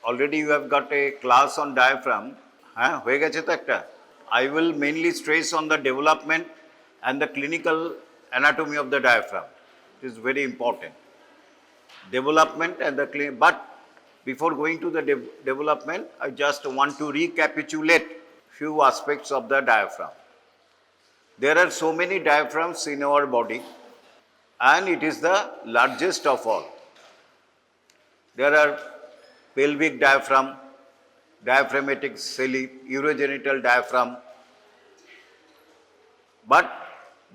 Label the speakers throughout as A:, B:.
A: already you have got a class on diaphragm. হয়ে গেছে তো একটা? I will mainly stress on the development and the clinical anatomy of the diaphragm. It is very important. Development and the but before going to the development, I just want to recapitulate few aspects of the diaphragm. There are so many diaphragms in our body, and it is the largest of all. There are pelvic diaphragm, diaphragmatic celli, urogenital diaphragm, but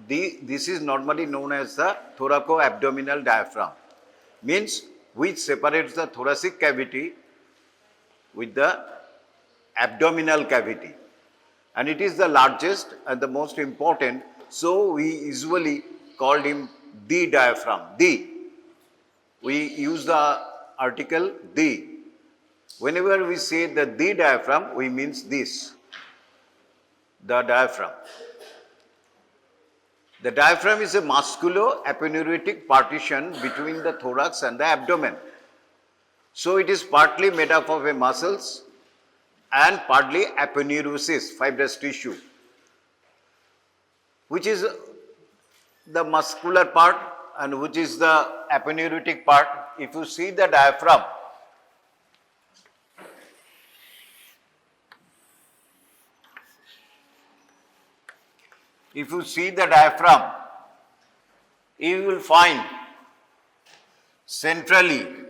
A: this is normally known as the thoracoabdominal diaphragm, means which separates the thoracic cavity with the abdominal cavity, and it is the largest and the most important, so we usually called him the diaphragm. We use the article the. Whenever we say the diaphragm, we means this, the diaphragm. The diaphragm is a musculo-aponeurotic partition between the thorax and the abdomen. So it is partly made up of a muscles and partly aponeurosis, fibrous tissue, which is the muscular part and which is the aponeurotic part. If you see the diaphragm, you will find centrally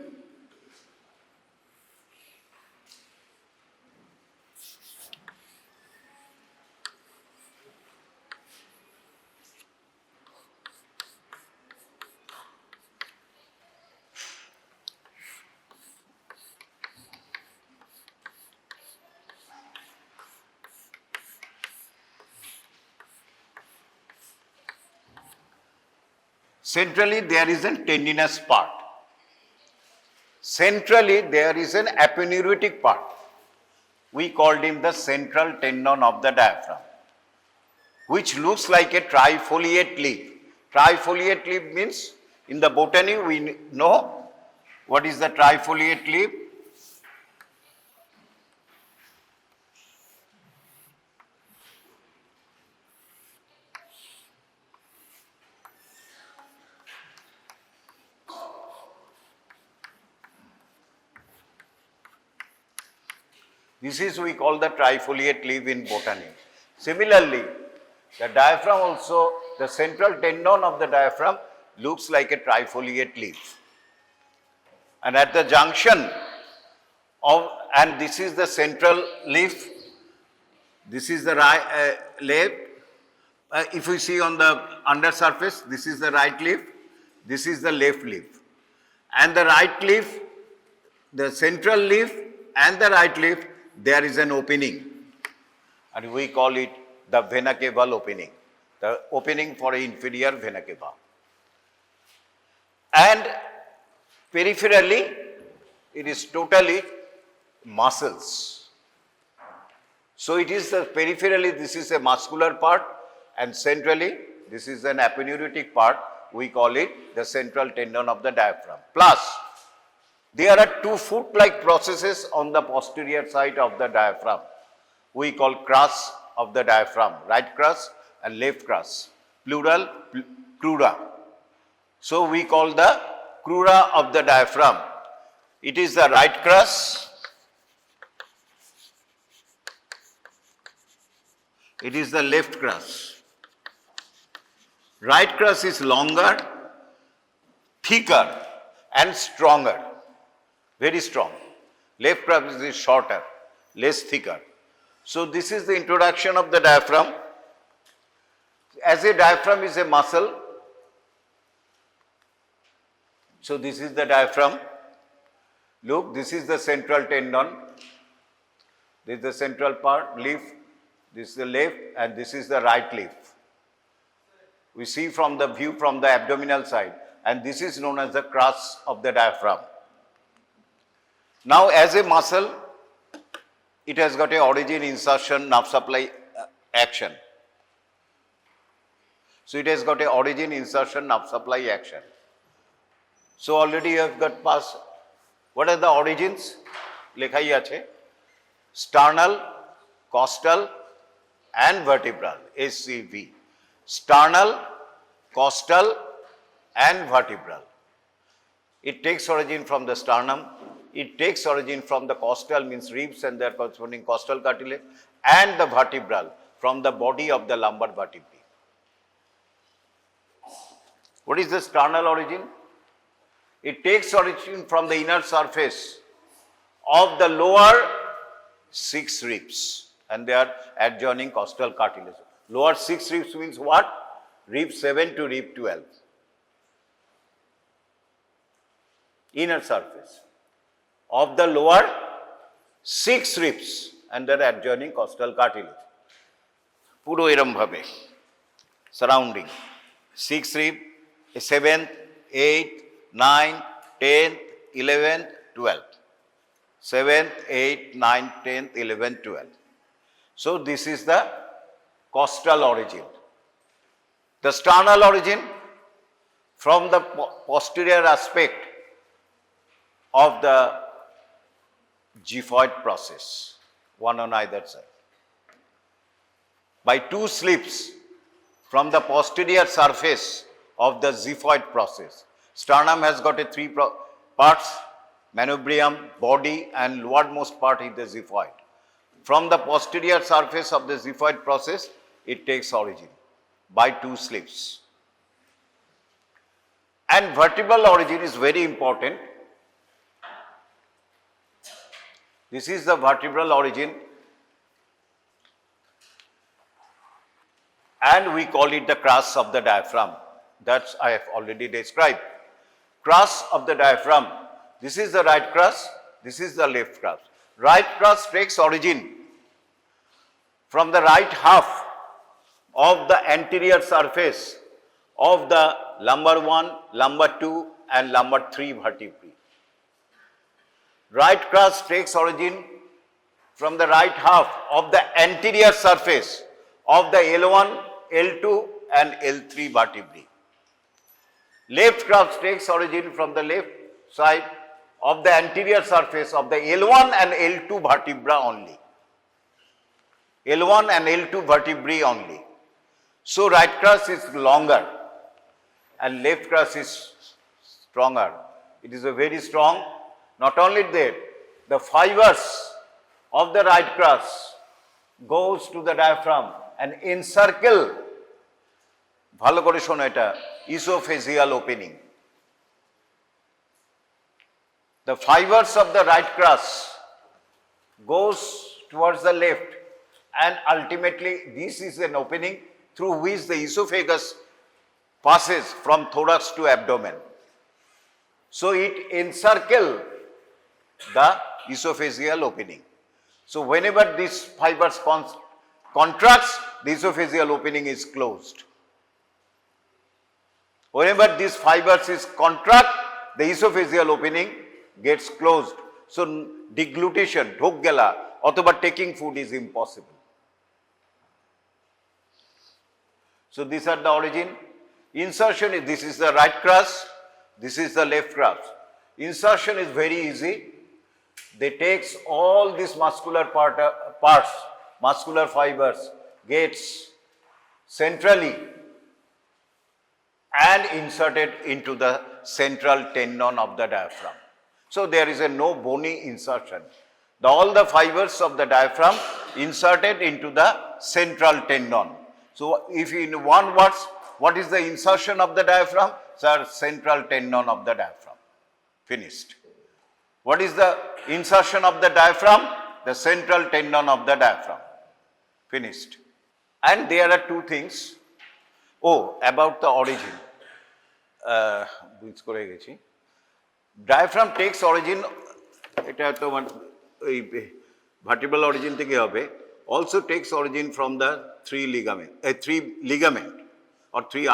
A: there is a tendinous part. Centrally there is an aponeurotic part. We called him the central tendon of the diaphragm, which looks like a trifoliate leaf. Trifoliate leaf means, in the botany we know what is the trifoliate leaf. This is we call the trifoliate leaf in botany. Similarly, the diaphragm also, the central tendon of the diaphragm looks like a trifoliate leaf. And at the junction of, and this is the central leaf, this is the right leaf. If we see on the under surface, this is the right leaf, this is the left leaf. And the right leaf, the central leaf and the right leaf, there is an opening, and we call it the vena caval opening, the opening for inferior vena cava. And peripherally, it is totally muscles. So it is the peripherally, this is a muscular part, and centrally, this is an aponeurotic part. We call it the central tendon of the diaphragm. Plus, there are two foot-like processes on the posterior side of the diaphragm. We call crus of the diaphragm, right crus and left crus, plural crura. So we call the crura of the diaphragm. It is the right crus, it is the left crus. Right crus is longer, thicker and stronger. Very strong. Left crus is shorter, less thicker. So this is the introduction of the diaphragm. As a diaphragm is a muscle, so this is the diaphragm. Look, this is the central tendon. This is the central part, leaf. This is the left and this is the right leaf. We see from the view from the abdominal side, and this is known as the crus of the diaphragm. Now, as a muscle, it has got a origin, insertion, nerve supply action. So it has got a origin, insertion, nerve supply action. So already you have got past. What are the origins? লেখাই আছে sternal, costal and vertebral, SCV. Sternal, costal and vertebral. It takes origin from the sternum, it takes origin from the costal, means ribs and their corresponding costal cartilage, and the vertebral from the body of the lumbar vertebrae. What is the sternal origin? It takes origin from the inner surface of the lower 6 ribs and their adjoining costal cartilage. Lower 6 ribs means what? Rib 7 to rib 12. Inner surface of the lower 6 ribs and their adjoining costal cartilage. Puro eram bhabe surrounding 6 rib, 7th, 8th, 9th, 10th, 11th, 12th. 7th, 8th, 9th, 10th, 11th, 12th. So this is the costal origin. The sternal origin from the posterior aspect of the xiphoid process, one on either side. By 2 slips from the posterior surface of the xiphoid process. Sternum has got a 3 parts, manubrium, body and lowermost part is the xiphoid. From the posterior surface of the xiphoid process, it takes origin by 2 slips. And vertebral origin is very important. This is the vertebral origin and we call it the crus of the diaphragm. That's I have already described. Crus of the diaphragm. This is the right crus, this is the left crus. Right crus takes origin from the right half of the anterior surface of the lumbar 1, lumbar 2 and lumbar 3 vertebrae. Right crus takes origin from the right half of the anterior surface of the L1, L2 and L3 vertebrae. Left crus takes origin from the left side of the anterior surface of the L1 and L2 vertebra only. L1 and L2 vertebrae only. So right crus is longer and left crus is stronger. It is a very strong. Not only that, the fibers of the right crus goes to the diaphragm and encircle, bhalo kore shono eta, esophageal opening. The fibers of the right crus goes towards the left and ultimately this is an opening through which the esophagus passes from thorax to abdomen. So it encircles the esophageal opening. So whenever these fibers contracts, the esophageal opening is closed. Whenever these fibers is contract, the esophageal opening gets closed. So deglutition, ঢোক গেলা অথবা taking food is impossible. So these are the origin. Insertion is, this is the right crus, this is the left crus. Insertion is very easy. They takes all these muscular parts, muscular fibers, gets centrally and inserted into the central tendon of the diaphragm. So there is a no bony insertion. All the fibers of the diaphragm inserted into the central tendon. So if in one words, what is the insertion of the diaphragm? Sir, central tendon of the diaphragm. Finished. What is the insertion of the diaphragm? The central tendon of the diaphragm. Finished. And there are 2 things. Oh, about the origin. Diaphragm takes origin, এটা তো ওই vertebral origin থেকে হবে, also takes origin from the 3 ligament or 3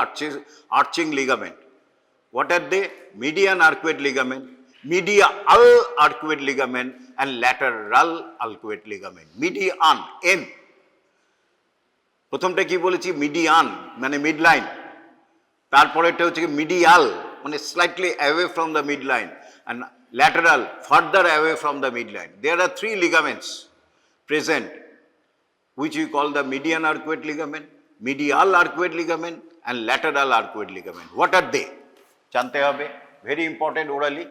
A: arching ligament. What are they? Median arcuate ligament, medial arcuate ligament and lateral arcuate ligament. Median, N. প্রথমটা কি বলেছি? Median মানে midline, তারপরেটা হচ্ছে মিডিয়াল মানে slightly away from the midline, and lateral, further away from the midline. There are three ligaments present, which we call the median arcuate ligament, medial arcuate ligament, and lateral arcuate ligament. What are they? Jante hobe, very important orally.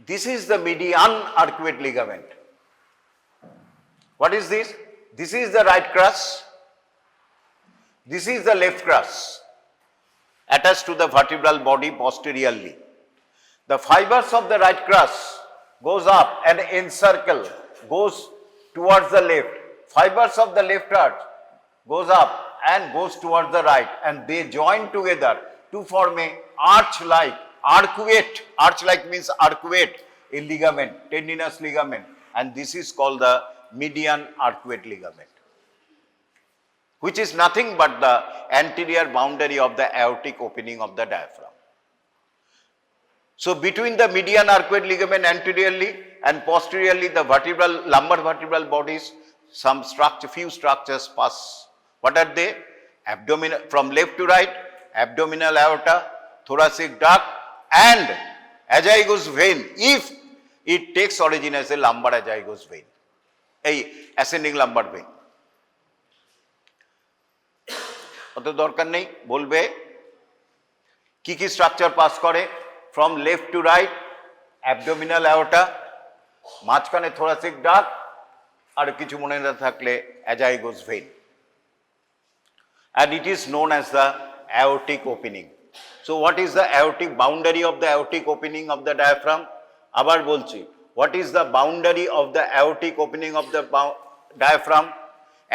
A: This is the median arcuate ligament. What is this? This is the right crus. This is the left crus attached to the vertebral body posteriorly. The fibers of the right crus goes up and encircle, goes towards the left. Fibers of the left arch goes up and goes towards the right, and they join together to form a arch-like, arch-like means arcuate, a ligament, tendinous ligament, and this is called the median arcuate ligament, which is nothing but the anterior boundary of the aortic opening of the diaphragm. So between the median arcuate ligament anteriorly and posteriorly, the lumbar vertebral bodies, few structures pass. What are they? Abdominal, from left to right, abdominal aorta, thoracic duct, and azygous vein, if it takes origin as a lumbar azygous vein, a ascending lumbar vein. অত দরকার নেই, বলবে কি কি structure pass করে? From left to right abdominal aorta, মাঝখানে thoracic duct, আর কিছু মনে না থাকলে অ্যাজাইগোস vein, and it is known as the aortic opening. So what is the aortic boundary of the aortic opening of the diaphragm? আবার বলছি, what is the boundary of the aortic opening of the diaphragm?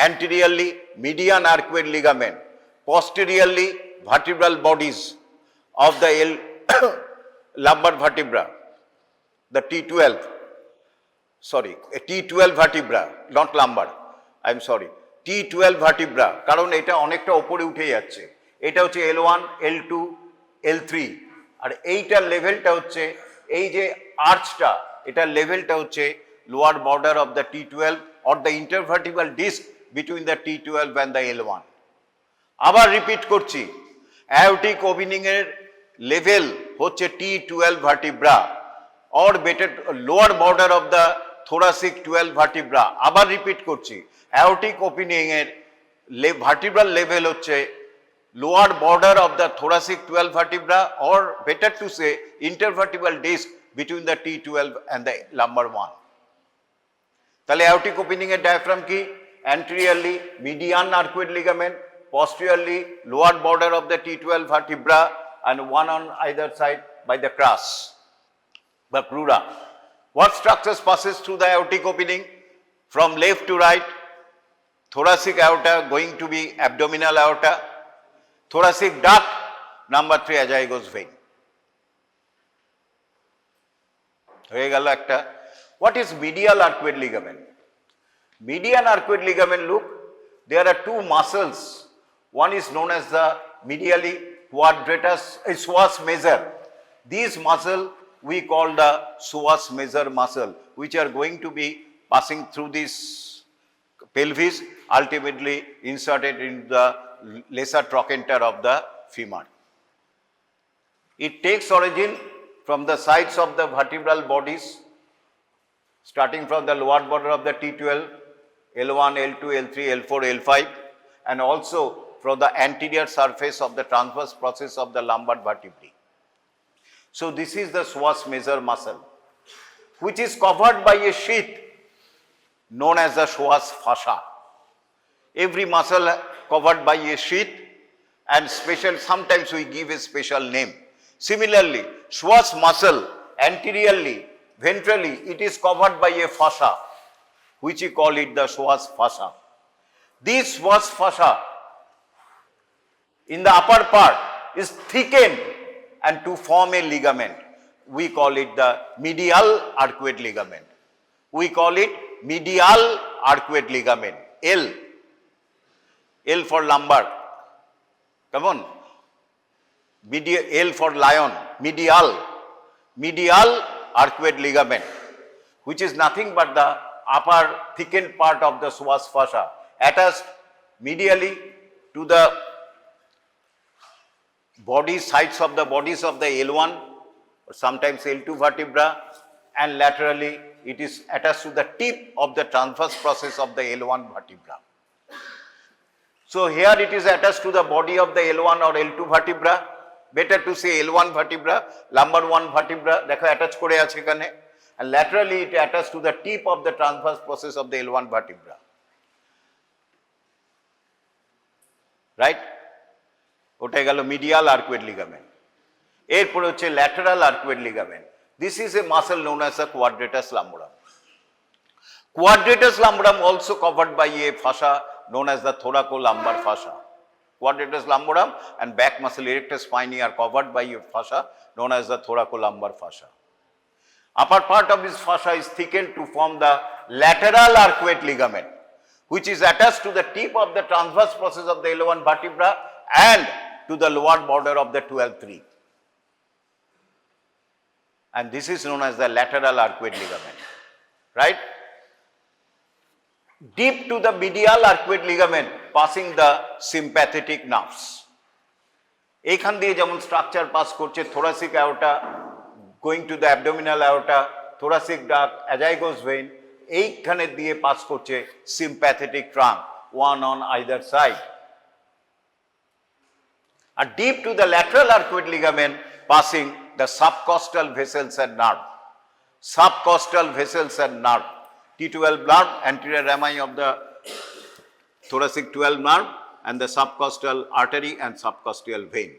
A: Anteriorly median arcuate ligament, posteriorly vertebral bodies of the lumbar vertebra, the T12 vertebra, not lumbar, I am sorry, T12 vertebra, কারণ এটা অনেকটা উপরে উঠে যাচ্ছে, এটা হচ্ছে L1, L2, L3, আর এইটার লেভেলটা হচ্ছে, এই যে আর্চটা, এটার লেভেলটা হচ্ছে lower border of the T12 or the intervertebral disc between the T12 and the L1. আবার রিপিট করছি, aortic opening এর লেভেল হচ্ছে T12 vertebra or better lower border of the thoracic 12 vertebra. আবার রিপিট করছি, aortic opening এর vertebral level হচ্ছে lower border of the thoracic 12 vertebra or better to say intervertebral disc between the T12 and the lumbar 1. তাহলে aortic opening এর diaphragm কি? Anteriorly median arcuate ligament, posteriorly lower border of the T12 vertebra, and one on either side by the crus, the crura. What structures passes through the aortic opening? From left to right, thoracic aorta going to be abdominal aorta, thoracic duct, number 3 azygous vein. হয়ে গেল একটা। What is medial arcuate ligament? Median arcuate ligament, look, there are two muscles. One is known as the medially quadratus psoas major. These muscle we call the psoas major muscle, which are going to be passing through this pelvis, ultimately inserted in the lesser trochanter of the femur. It takes origin from the sides of the vertebral bodies, starting from the lower border of the T12, L1, L2, L3, L4, L5, and also from the anterior surface of the transverse process of the lumbar vertebrae. So this is the psoas major muscle, which is covered by a sheath known as the psoas fascia. Every muscle covered by a sheath, and sometimes we give a special name. Similarly, psoas muscle anteriorly, ventrally, it is covered by a fascia, which we call it the psoas fascia. This psoas fascia in the upper part is thickened and to form a ligament. We call it the medial arcuate ligament. We call it medial arcuate ligament. L for lumbar. Come on. L for lion. Medial arcuate ligament, which is nothing but the upper thickened part of the psoas fascia attached medially to the body sides of the bodies of the L1 sometimes L2 vertebra, and laterally it is attached to the tip of the transverse process of the L1 vertebra. So here it is attached to the body of the L1 or L2 vertebra. Better to say L1 vertebra, lumbar 1 vertebra, দেখো attach করে আছে এখানে, and laterally it attached to the tip of the transverse process of the L1 vertebra. Right? ওটাই গেল medial arcuate ligament. এরপরে হচ্ছে lateral arcuate ligament. This is a muscle known as the quadratus lumborum. Quadratus lumborum also covered by a fascia known as the thoracolumbar fascia. Quadratus lumborum and back muscle erectus spinae are covered by a fascia known as the thoracolumbar fascia. Upper part of this fascia is thickened to form the lateral arcuate ligament, which is attached to the tip of the transverse process of the L1 vertebra and to the lower border of the 12-3. And this is known as the lateral arcuate ligament, right? Deep to the medial arcuate ligament passing the sympathetic nerves. এখান দিয়ে যেমন structure pass করছে thoracic aorta going to the abdominal aorta, thoracic duct, azygos vein, এইখানে দিয়ে pass করছে sympathetic trunk, one on either side. And deep to the lateral arcuate ligament passing the subcostal vessels and nerve. Subcostal vessels and nerve. T12 nerve, anterior rami of the thoracic 12 nerve, and the subcostal artery and subcostal vein.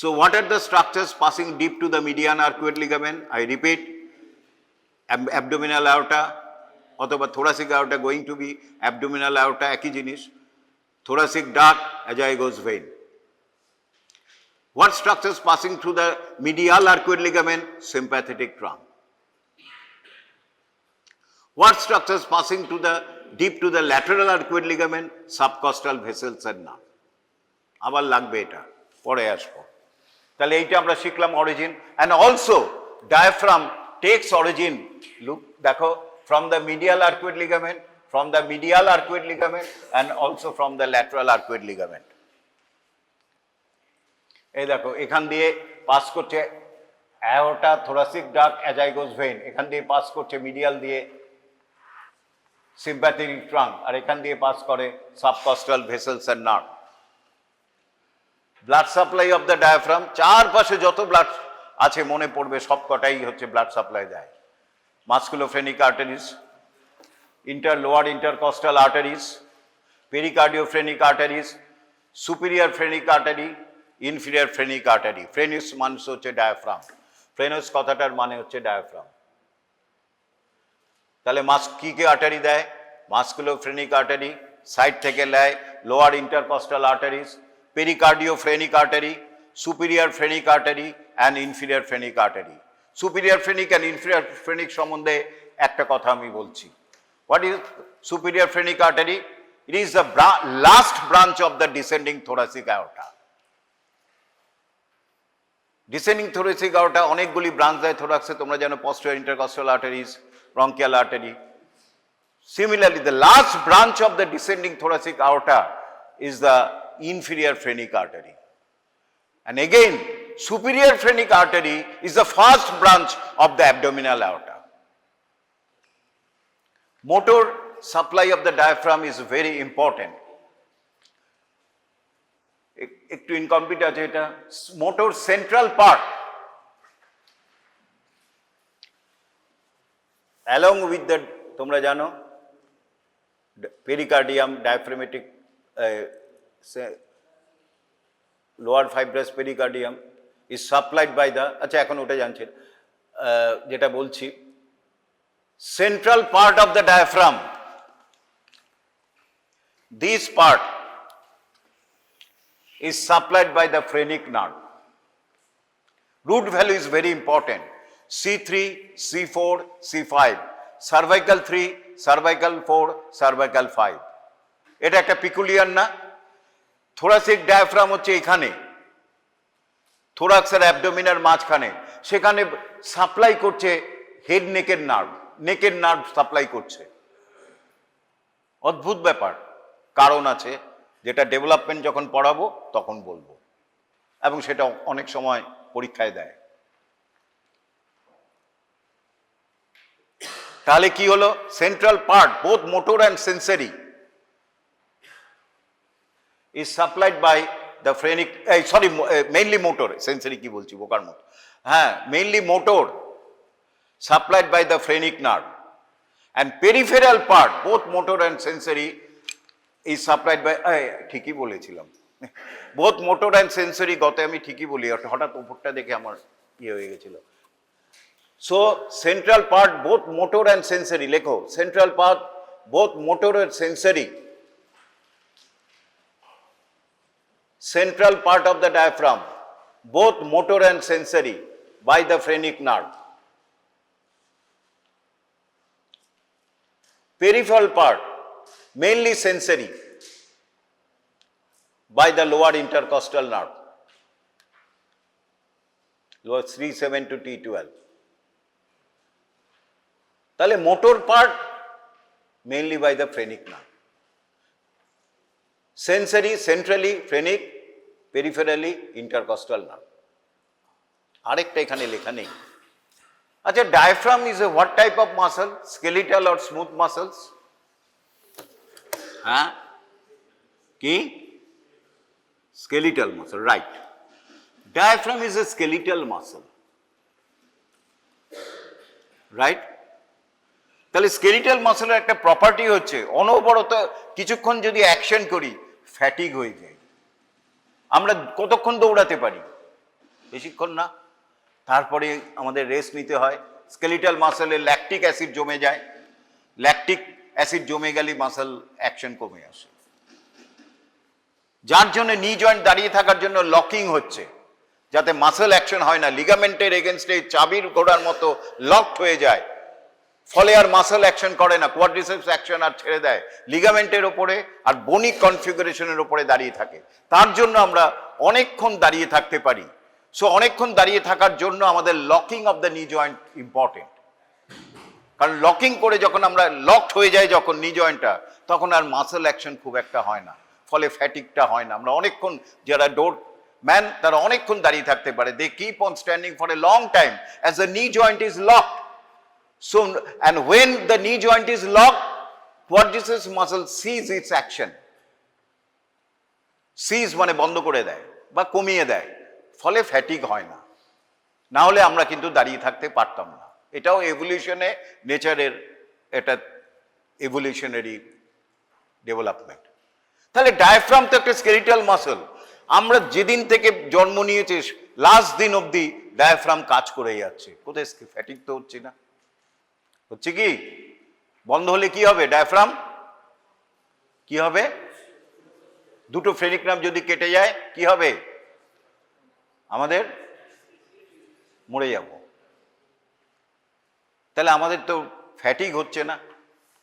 A: So what are the structures passing deep to the median arcuate ligament? I repeat, abdominal aorta, অথবা thoracic aorta going to be abdominal aorta, একই জিনিস, thoracic duct, azygos vein. What structures passing through the medial arcuate ligament? Sympathetic trunk. What structures passing to the deep to the lateral arcuate ligament? Subcostal vessels and nerve. আবার লাগবে এটা, পরে আসবো। তাহলে এইটা আমরা শিখলাম origin, and also diaphragm takes origin, look দেখো, from the medial arcuate ligament, and also from the lateral arcuate ligament. এই দেখো এখান দিয়ে পাস করছে aorta, thoracic duct, azygos vein, এখান দিয়ে পাস করছে মিডিয়াল দিয়ে sympathetic trunk, আর এখান দিয়ে পাস করে subcostal vessels and nerve. Blood supply of the diaphragm, চারপাশে যত ব্লাড আছে মনে পড়বে সবকটাই হচ্ছে ব্লাড সাপ্লাই দেয়। Musculophrenic arteries, lower intercostal arteries, pericardiophrenic arteries, superior phrenic artery, inferior phrenic artery. Phrenic মানে হচ্ছে ডায়াফ্রাম, ফ্রেনোস কথাটার মানে হচ্ছে ডায়াফ্রাম। তাহলে কি কে আর্টারি দেয়? মাস্কুলোফ্রেনিক আর্টারি সাইড থেকে নেয়, lower intercostal arteries, pericardiophrenic artery, superior phrenic artery and inferior phrenic artery. Superior phrenic and inferior phrenic সম্বন্ধে একটা কথা আমি বলছি। What is superior phrenic artery? It is the last branch of the descending thoracic aorta. Descending thoracic aorta অনেকগুলি branch দেয় thoraxে, তোমরা জানো posterior intercostal arteries, bronchial artery. Similarly, the last branch of the descending thoracic aorta is the inferior phrenic artery. And again, superior phrenic artery is the first branch of the abdominal aorta. Motor supply of the diaphragm is very important. একটু incomplete আছে এটা। Motor central part along with the, তোমরা জানো pericardium, diaphragmatic lower fibrous pericardium is supplied by the, আচ্ছা এখন ওটা জানছেন, যেটা বলছি central part of the diaphragm, this part is supplied by the phrenic nerve. Root value is very important, C3, C4, C5, cervical 3, cervical 4, cervical 5. এটা একটা peculiar না? Thoracic diaphragm হচ্ছে এখানে, থোরাক্স আর অ্যাবডোমিনের মাঝখানে, সেখানে সাপ্লাই করছে হেড নেকের নার্ভ সাপ্লাই করছে। অদ্ভুত ব্যাপার, কারণ আছে, যেটা ডেভেলপমেন্ট যখন পড়াবো তখন বলবো, এবং সেটা অনেক সময় পরীক্ষায় দেয়। তাহলে কি হলো, central part both motor and sensory is supplied by the phrenic, mainly motor, sensory কি বলছি বোকার মতো, হ্যাঁ mainly motor supplied by the phrenic nerve, and peripheral part both motor and sensory is supplied by, ঠিকই বলেছিলাম, both motor and sensory, গতে আমি ঠিকই বলি, হঠাৎ উপরটা দেখে আমার ইয়ে হয়ে গেছিল। So central part both motor and sensory, লেখো central part both motor and sensory, central part of the diaphragm both motor and sensory by the phrenic nerve, peripheral part mainly sensory by the lower intercostal nerve, lower C7 to T12, তাহলে motor part mainly by the phrenic nerve, sensory centrally phrenic, peripherally intercostal nerve। আরেকটা এখানে লেখা নেই। আচ্ছা, diaphragm is a what type of muscle, skeletal or smooth muscles? হ্যাঁ কি, skeletal muscle, right? Diaphragm is a skeletal muscle, right? তাহলে skeletal মাসেলের একটা property হচ্ছে অনবরত কিছুক্ষণ যদি অ্যাকশন করি ফ্যাটিগ হয়ে যায়। আমরা কতক্ষণ দৌড়াতে পারি? বেশিক্ষণ না, তারপরে আমাদের রেস্ট নিতে হয়। স্কেলিটাল মাসেলে ল্যাকটিক অ্যাসিড জমে যায়, ল্যাকটিক অ্যাসিড জমে গেলে মাসেল অ্যাকশন কমে আসে, যার জন্য নি জয়েন্ট দাঁড়িয়ে থাকার জন্য লকিং হচ্ছে, যাতে মাসেল অ্যাকশন হয় না, লিগামেন্টের এগেনস্টে চাবির ঘোড়ার মতো লকড হয়ে যায়, ফলে আর মাসেল অ্যাকশন করে না, কোয়াড্রিসেপস অ্যাকশন আর ছেড়ে দেয়, লিগামেন্টের ওপরে আর বনিক কনফিগারেশনের ওপরে দাঁড়িয়ে থাকে। তার জন্য আমরা অনেকক্ষণ দাঁড়িয়ে থাকতে পারি। সো অনেকক্ষণ দাঁড়িয়ে থাকার জন্য আমাদের locking of the knee joint important, কারণ লকিং করে যখন আমরা লকড হয়ে যায় যখন নি জয়েন্টটা, তখন আর মাসেল অ্যাকশন খুব একটা হয় না, ফলে ফ্যাটিকটা হয় না। আমরা অনেকক্ষণ, যারা ডোর ম্যান তারা অনেকক্ষণ দাঁড়িয়ে থাকতে পারে, they keep on standing for a long time as the knee joint is locked. So, and when the knee joint is locked, quadriceps muscle cease its action, cease মানে বন্ধ করে দেয় বা কমিয়ে দেয়, ফলে ফ্যাটিক হয় না। না হলে আমরা কিন্তু দাঁড়িয়ে থাকতে পারতাম না। এটাও এভলিউশনে, নেচারের এটা এভলিউশনারি ডেভেলপমেন্ট। তাহলে ডায়াফ্রাম তো একটা স্কেলিটাল মাসল, আমরা যেদিন থেকে জন্ম নিয়েছি লাস্ট দিন অবধি ডায়াফ্রাম কাজ করে যাচ্ছে, কোথায় ফ্যাটিক তো হচ্ছে না। হচ্ছে কি, বন্ধ হলে কি হবে, ডায়াফ্রাম কি হবে, দুটো ফ্রেনিক নার্ভ যদি কেটে যায় কি হবে, আমাদের মরে যাব। তাহলে আমাদের তো ফ্যাটিক হচ্ছে না,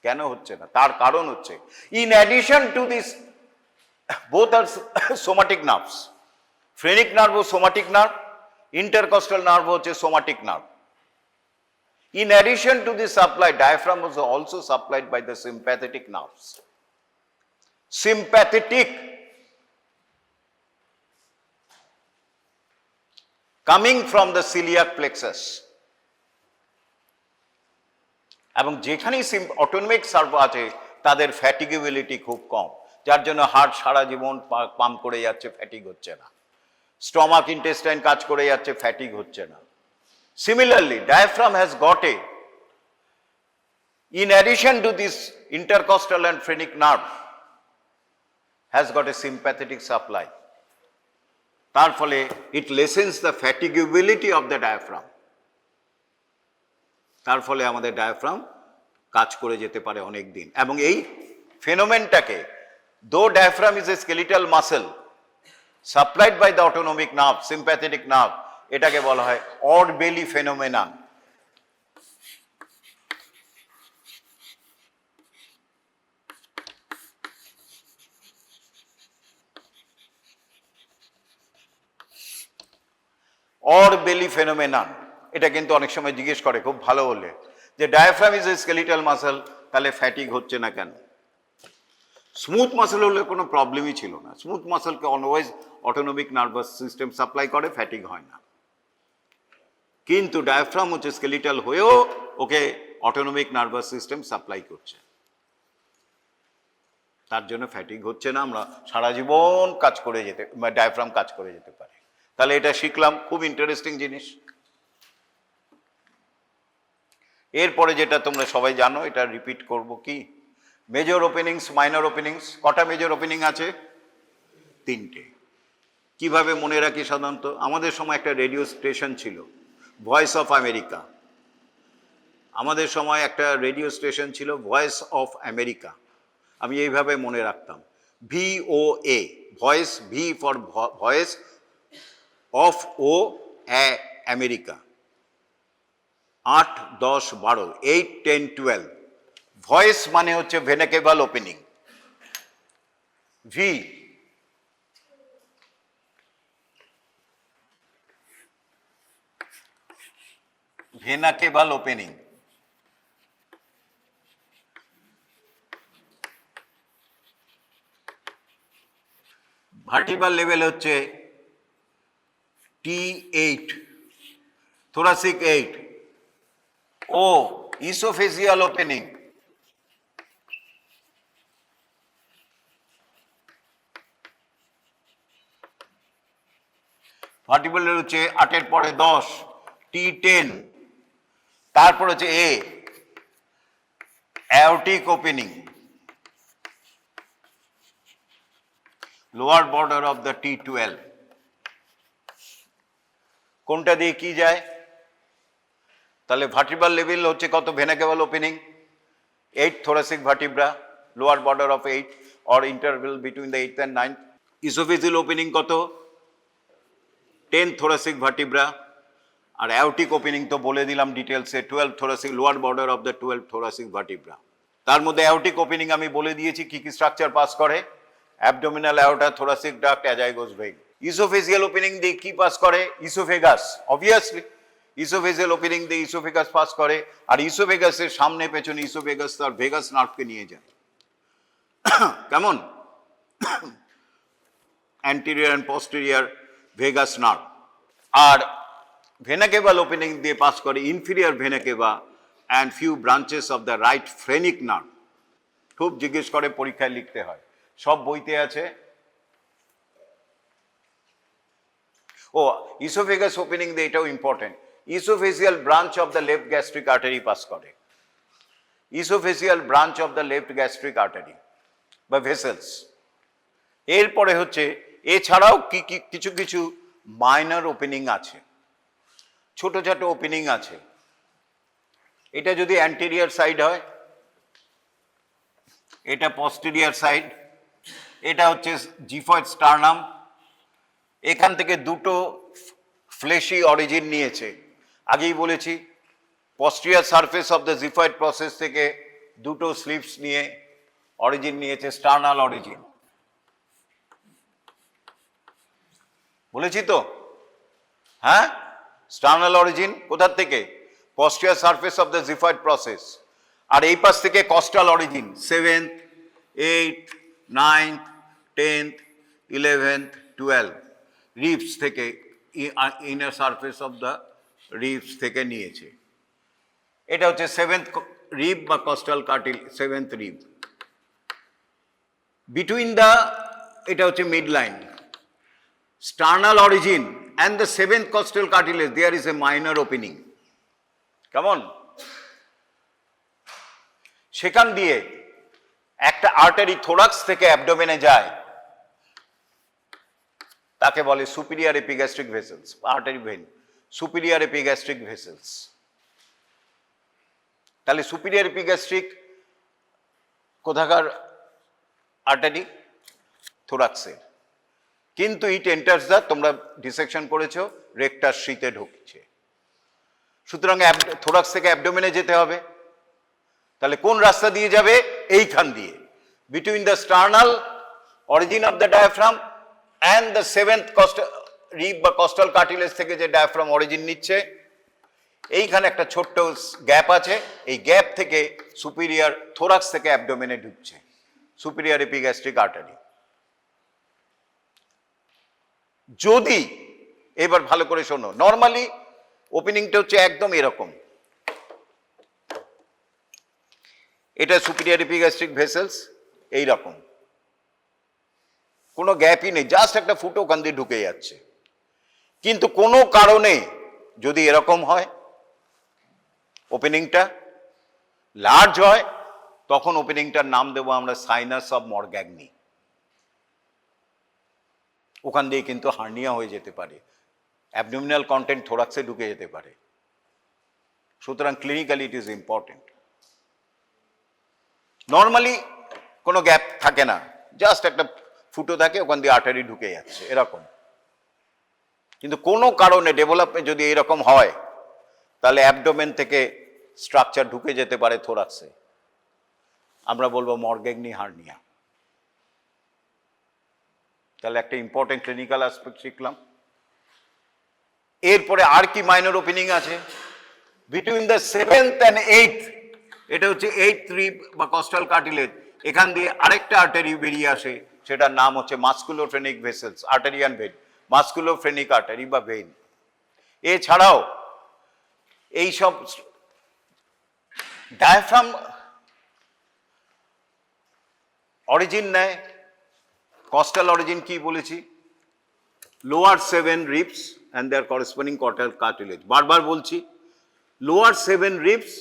A: কেন হচ্ছে না? তার কারণ হচ্ছে, in addition to this both are somatic nerves, phrenic nerve ও সোমাটিক নার্ভ, ইন্টারকস্টাল নার্ভ হচ্ছে somatic nerve. In addition to the supply, diaphragm was also supplied by the sympathetic nerves. Sympathetic, coming from the celiac plexus. এবং যেখানেই autonomic serve আছে তাদের ফ্যাটিগেবিলিটি খুব কম, যার জন্য heart সারা জীবন pump করে যাচ্ছে, ফ্যাটিগ হচ্ছে না। স্টমাক ইন্টেস্টাইন কাজ করে যাচ্ছে, ফ্যাটিগ হচ্ছে না। Similarly, diaphragm has got a, in addition to this intercostal and phrenic nerve, has got a sympathetic supply. তার ফলে it lessens the fatigability of the diaphragm. তার ফলে আমাদের ডায়াফ্রাম কাজ করে যেতে পারে অনেক দিন। এবং এই ফেনোমেনটাকে, though diaphragm is a skeletal muscle supplied by the autonomic nerve, sympathetic nerve, এটাকে বলা হয় অড বেলি ফেনোমেনন। অড বেলি ফেনোমেনন, এটা কিন্তু অনেক সময় জিজ্ঞেস করে খুব ভালো বলে, যে diaphragm is a skeletal muscle, তাহলে ফ্যাটিক হচ্ছে না কেন? স্মুথ মাসেল হলে কোনো প্রবলেমই ছিল না, স্মুথ মাসেলকে always autonomic nervous system supply করে, ফ্যাটিক হয় না। কিন্তু ডায়াফ্রাম হচ্ছে স্কেলিটাল হয়েও ওকে অটোনমিক নার্ভাস সিস্টেম সাপ্লাই করছে। তার জন্য ফ্যাটিগ হচ্ছে না, আমরা সারা জীবন কাজ করে যেতে, ডায়াফ্রাম কাজ করে যেতে পারে। তাহলে এটা শিখলাম, খুব ইন্টারেস্টিং জিনিস। এরপরে যেটা তোমরা সবাই জানো, এটা রিপিট করব, কি মেজর ওপেনিংস, মাইনর ওপেনিংস। কটা মেজর ওপেনিং আছে? 3টে। কিভাবে মনে রাখি? সাধারণত আমাদের সময় একটা রেডিও স্টেশন ছিল, ভয়েস অফ আমেরিকা। আমাদের সময় একটা রেডিও স্টেশন ছিল, ভয়েস অফ আমেরিকা। আমি এইভাবে মনে রাখতাম, VOA, voice, V for voice, of O America. 8, 10, 12, 8, 10, 12। Voice মানে হচ্ছে vena caval opening, V. Vena caval opening. Vertebral level হচ্ছে T8, thoracic 8, O, esophageal opening, vertebral হচ্ছে 8-এর পরে 10, T10, তারপর হচ্ছে A, aortic opening, lower border of the T12। কোনটা দিয়ে কি যায়? তাহলে ভার্টিব্রাল লেভেল হচ্ছে কত? ভেনাকেবল opening 8, thoracic vertebra, lower border of 8 or interval between the 8th and 9th। esophageal opening কত? 10 thoracic vertebra। আর aortic opening তো বলে দিলাম ডিটেলসে, 12 thoracic, lower border of the 12 thoracic vertebra। তার মধ্যে aortic opening আমি বলে দিয়েছি কি কি স্ট্রাকচার পাস করে, abdominal aorta, thoracic duct, azygos vein। esophageal opening দিয়ে কি পাস করে? ইসোফেগাস, অবভিয়াসলি ইসোফেজিয়াল ওপেনিং দিয়ে ইসোফেগাস পাস করে। আর ইসোফেগাসের সামনে পেছনে ইসোফেগাস তার ভেগাস নার্ভকে নিয়ে যায়। কেমন? Anterior and posterior vagus nerve. আর ভেনাকেবল ওপেনিং দিয়ে পাস করে inferior vena cava and few branches of the right phrenic nerve. খুব জিজ্ঞেস করে, পরীক্ষায় লিখতে হয়, সব বইতে আছে। ও, ইসোফেগাস ওপেনিং দিয়ে এটাও important, esophageal branch of the left gastric artery pass করে। Esophageal branch of the left gastric artery বা ভেসেলস। এরপরে হচ্ছে, এছাড়াও কি কি কিছু কিছু মাইনর ওপেনিং আছে, ছোট ছোট ওপেনিং আছে। এটা যদি অ্যান্টেরিয়র সাইড হয়, এটা পস্টেরিয়র সাইড, এটা হচ্ছে জিফয়েড স্টার্নাম। এখান থেকে দুটো ফ্লেশি অরিজিন নিয়েছে, আগেই বলেছি। Posterior surface of the xiphoid process থেকে দুটো স্লিপস নিয়ে অরিজিন নিয়েছে, স্টার্নাল অরিজিন। বলেছি তো, হ্যাঁ? স্টার্নাল অরিজিন কোথার থেকে? Posterior surface of the xiphoid process. আর এই পাশ থেকে costal origin, 7th, 8th, 9th, 10th, 11th, 12 ribs থেকে, inner surface of the ribs থেকে নিয়েছে। এটা হচ্ছে 7th রিব বা costal cartilage, 7th rib. Between the, এটা হচ্ছে mid line, sternal origin and the 7th costal cartilage, there is a minor opening। কেমন? সেখান দিয়ে একটা আর্টারি থোরাক্স থেকে অ্যাবডোমেনে যায়, তাকে বলে superior epigastric vessels, artery vein, superior epigastric vessels. তাহলে সুপিরিয়র এপিগ্যাস্ট্রিক কোথাকার আর্টারি? থোরাক্সের। কিন্তু ইট এন্টার্স দ্য, তোমরা ডিসেকশন করেছো, রেক্টাস শীতে ঢুকছে। সুতরাং থোরাক্স থেকে অ্যাবডোমেনে যেতে হবে। তাহলে কোন রাস্তা দিয়ে যাবে? এইখান দিয়ে, between the sternal origin of the diaphragm and the 7th rib বা কস্টাল কার্টিলেজ থেকে যে ডায়াফ্রাম অরিজিন নিচ্ছে, এইখানে একটা ছোট্ট গ্যাপ আছে। এই গ্যাপ থেকে সুপিরিয়র থোরাক্স থেকে অ্যাবডোমেনে ঢুকছে, সুপিরিয়র এপিগ্যাস্ট্রিক আর্টারি। যদি, এবার ভালো করে শোনো, নর্মালি ওপেনিংটা হচ্ছে একদম এরকম, এটা সুপিরিয়র এপিগ্যাস্ট্রিক ভেসেলস, এই রকম কোনো গ্যাপই নেই, জাস্ট একটা ফুটো ওখান দিয়ে ঢুকে যাচ্ছে। কিন্তু কোনো কারণে যদি এরকম হয়, ওপেনিংটা লার্জ হয়, তখন ওপেনিংটার নাম দেবো আমরা সাইনাস অফ মরগ্যাগনি। ওখান দিয়ে কিন্তু হার্নিয়া হয়ে যেতে পারে, অ্যাবডোমিনাল কন্টেন্ট থোরাক্সে ঢুকে যেতে পারে। সুতরাং clinically it is important. Normally কোনো গ্যাপ থাকে না, জাস্ট একটা ফুটো থাকে, ওখান দিয়ে আর্টারি ঢুকে যাচ্ছে এরকম। কিন্তু কোনো কারণে ডেভেলপমেন্ট যদি এরকম হয়, তাহলে অ্যাবডোমেন থেকে স্ট্রাকচার ঢুকে যেতে পারে থোরাক্সে, আমরা বলবো মরগ্যাগনি হার্নিয়া। তাহলে একটা ইম্পর্টেন্ট ক্লিনিক্যাল অ্যাসপেক্ট শিখলাম। এরপরে আর কি মাইনর ওপেনিং আছে? Between the 7th and 8th, এটা হচ্ছে 8th রিব বা কস্টাল কার্টিলেজ, এখান দিয়ে আরেকটা আর্টারি বেরিয়ে আসে, সেটার নাম হচ্ছে musculophrenic vessels, artery and vein, musculophrenic artery বা ভেন। এছাড়াও এইসব ডায়াফ্রাম অরিজিন নেয়, কস্টাল অরিজিন কি বলেছি? Lower 7 ribs and their corresponding costal cartilage. বারবার বলছি, lower 7 ribs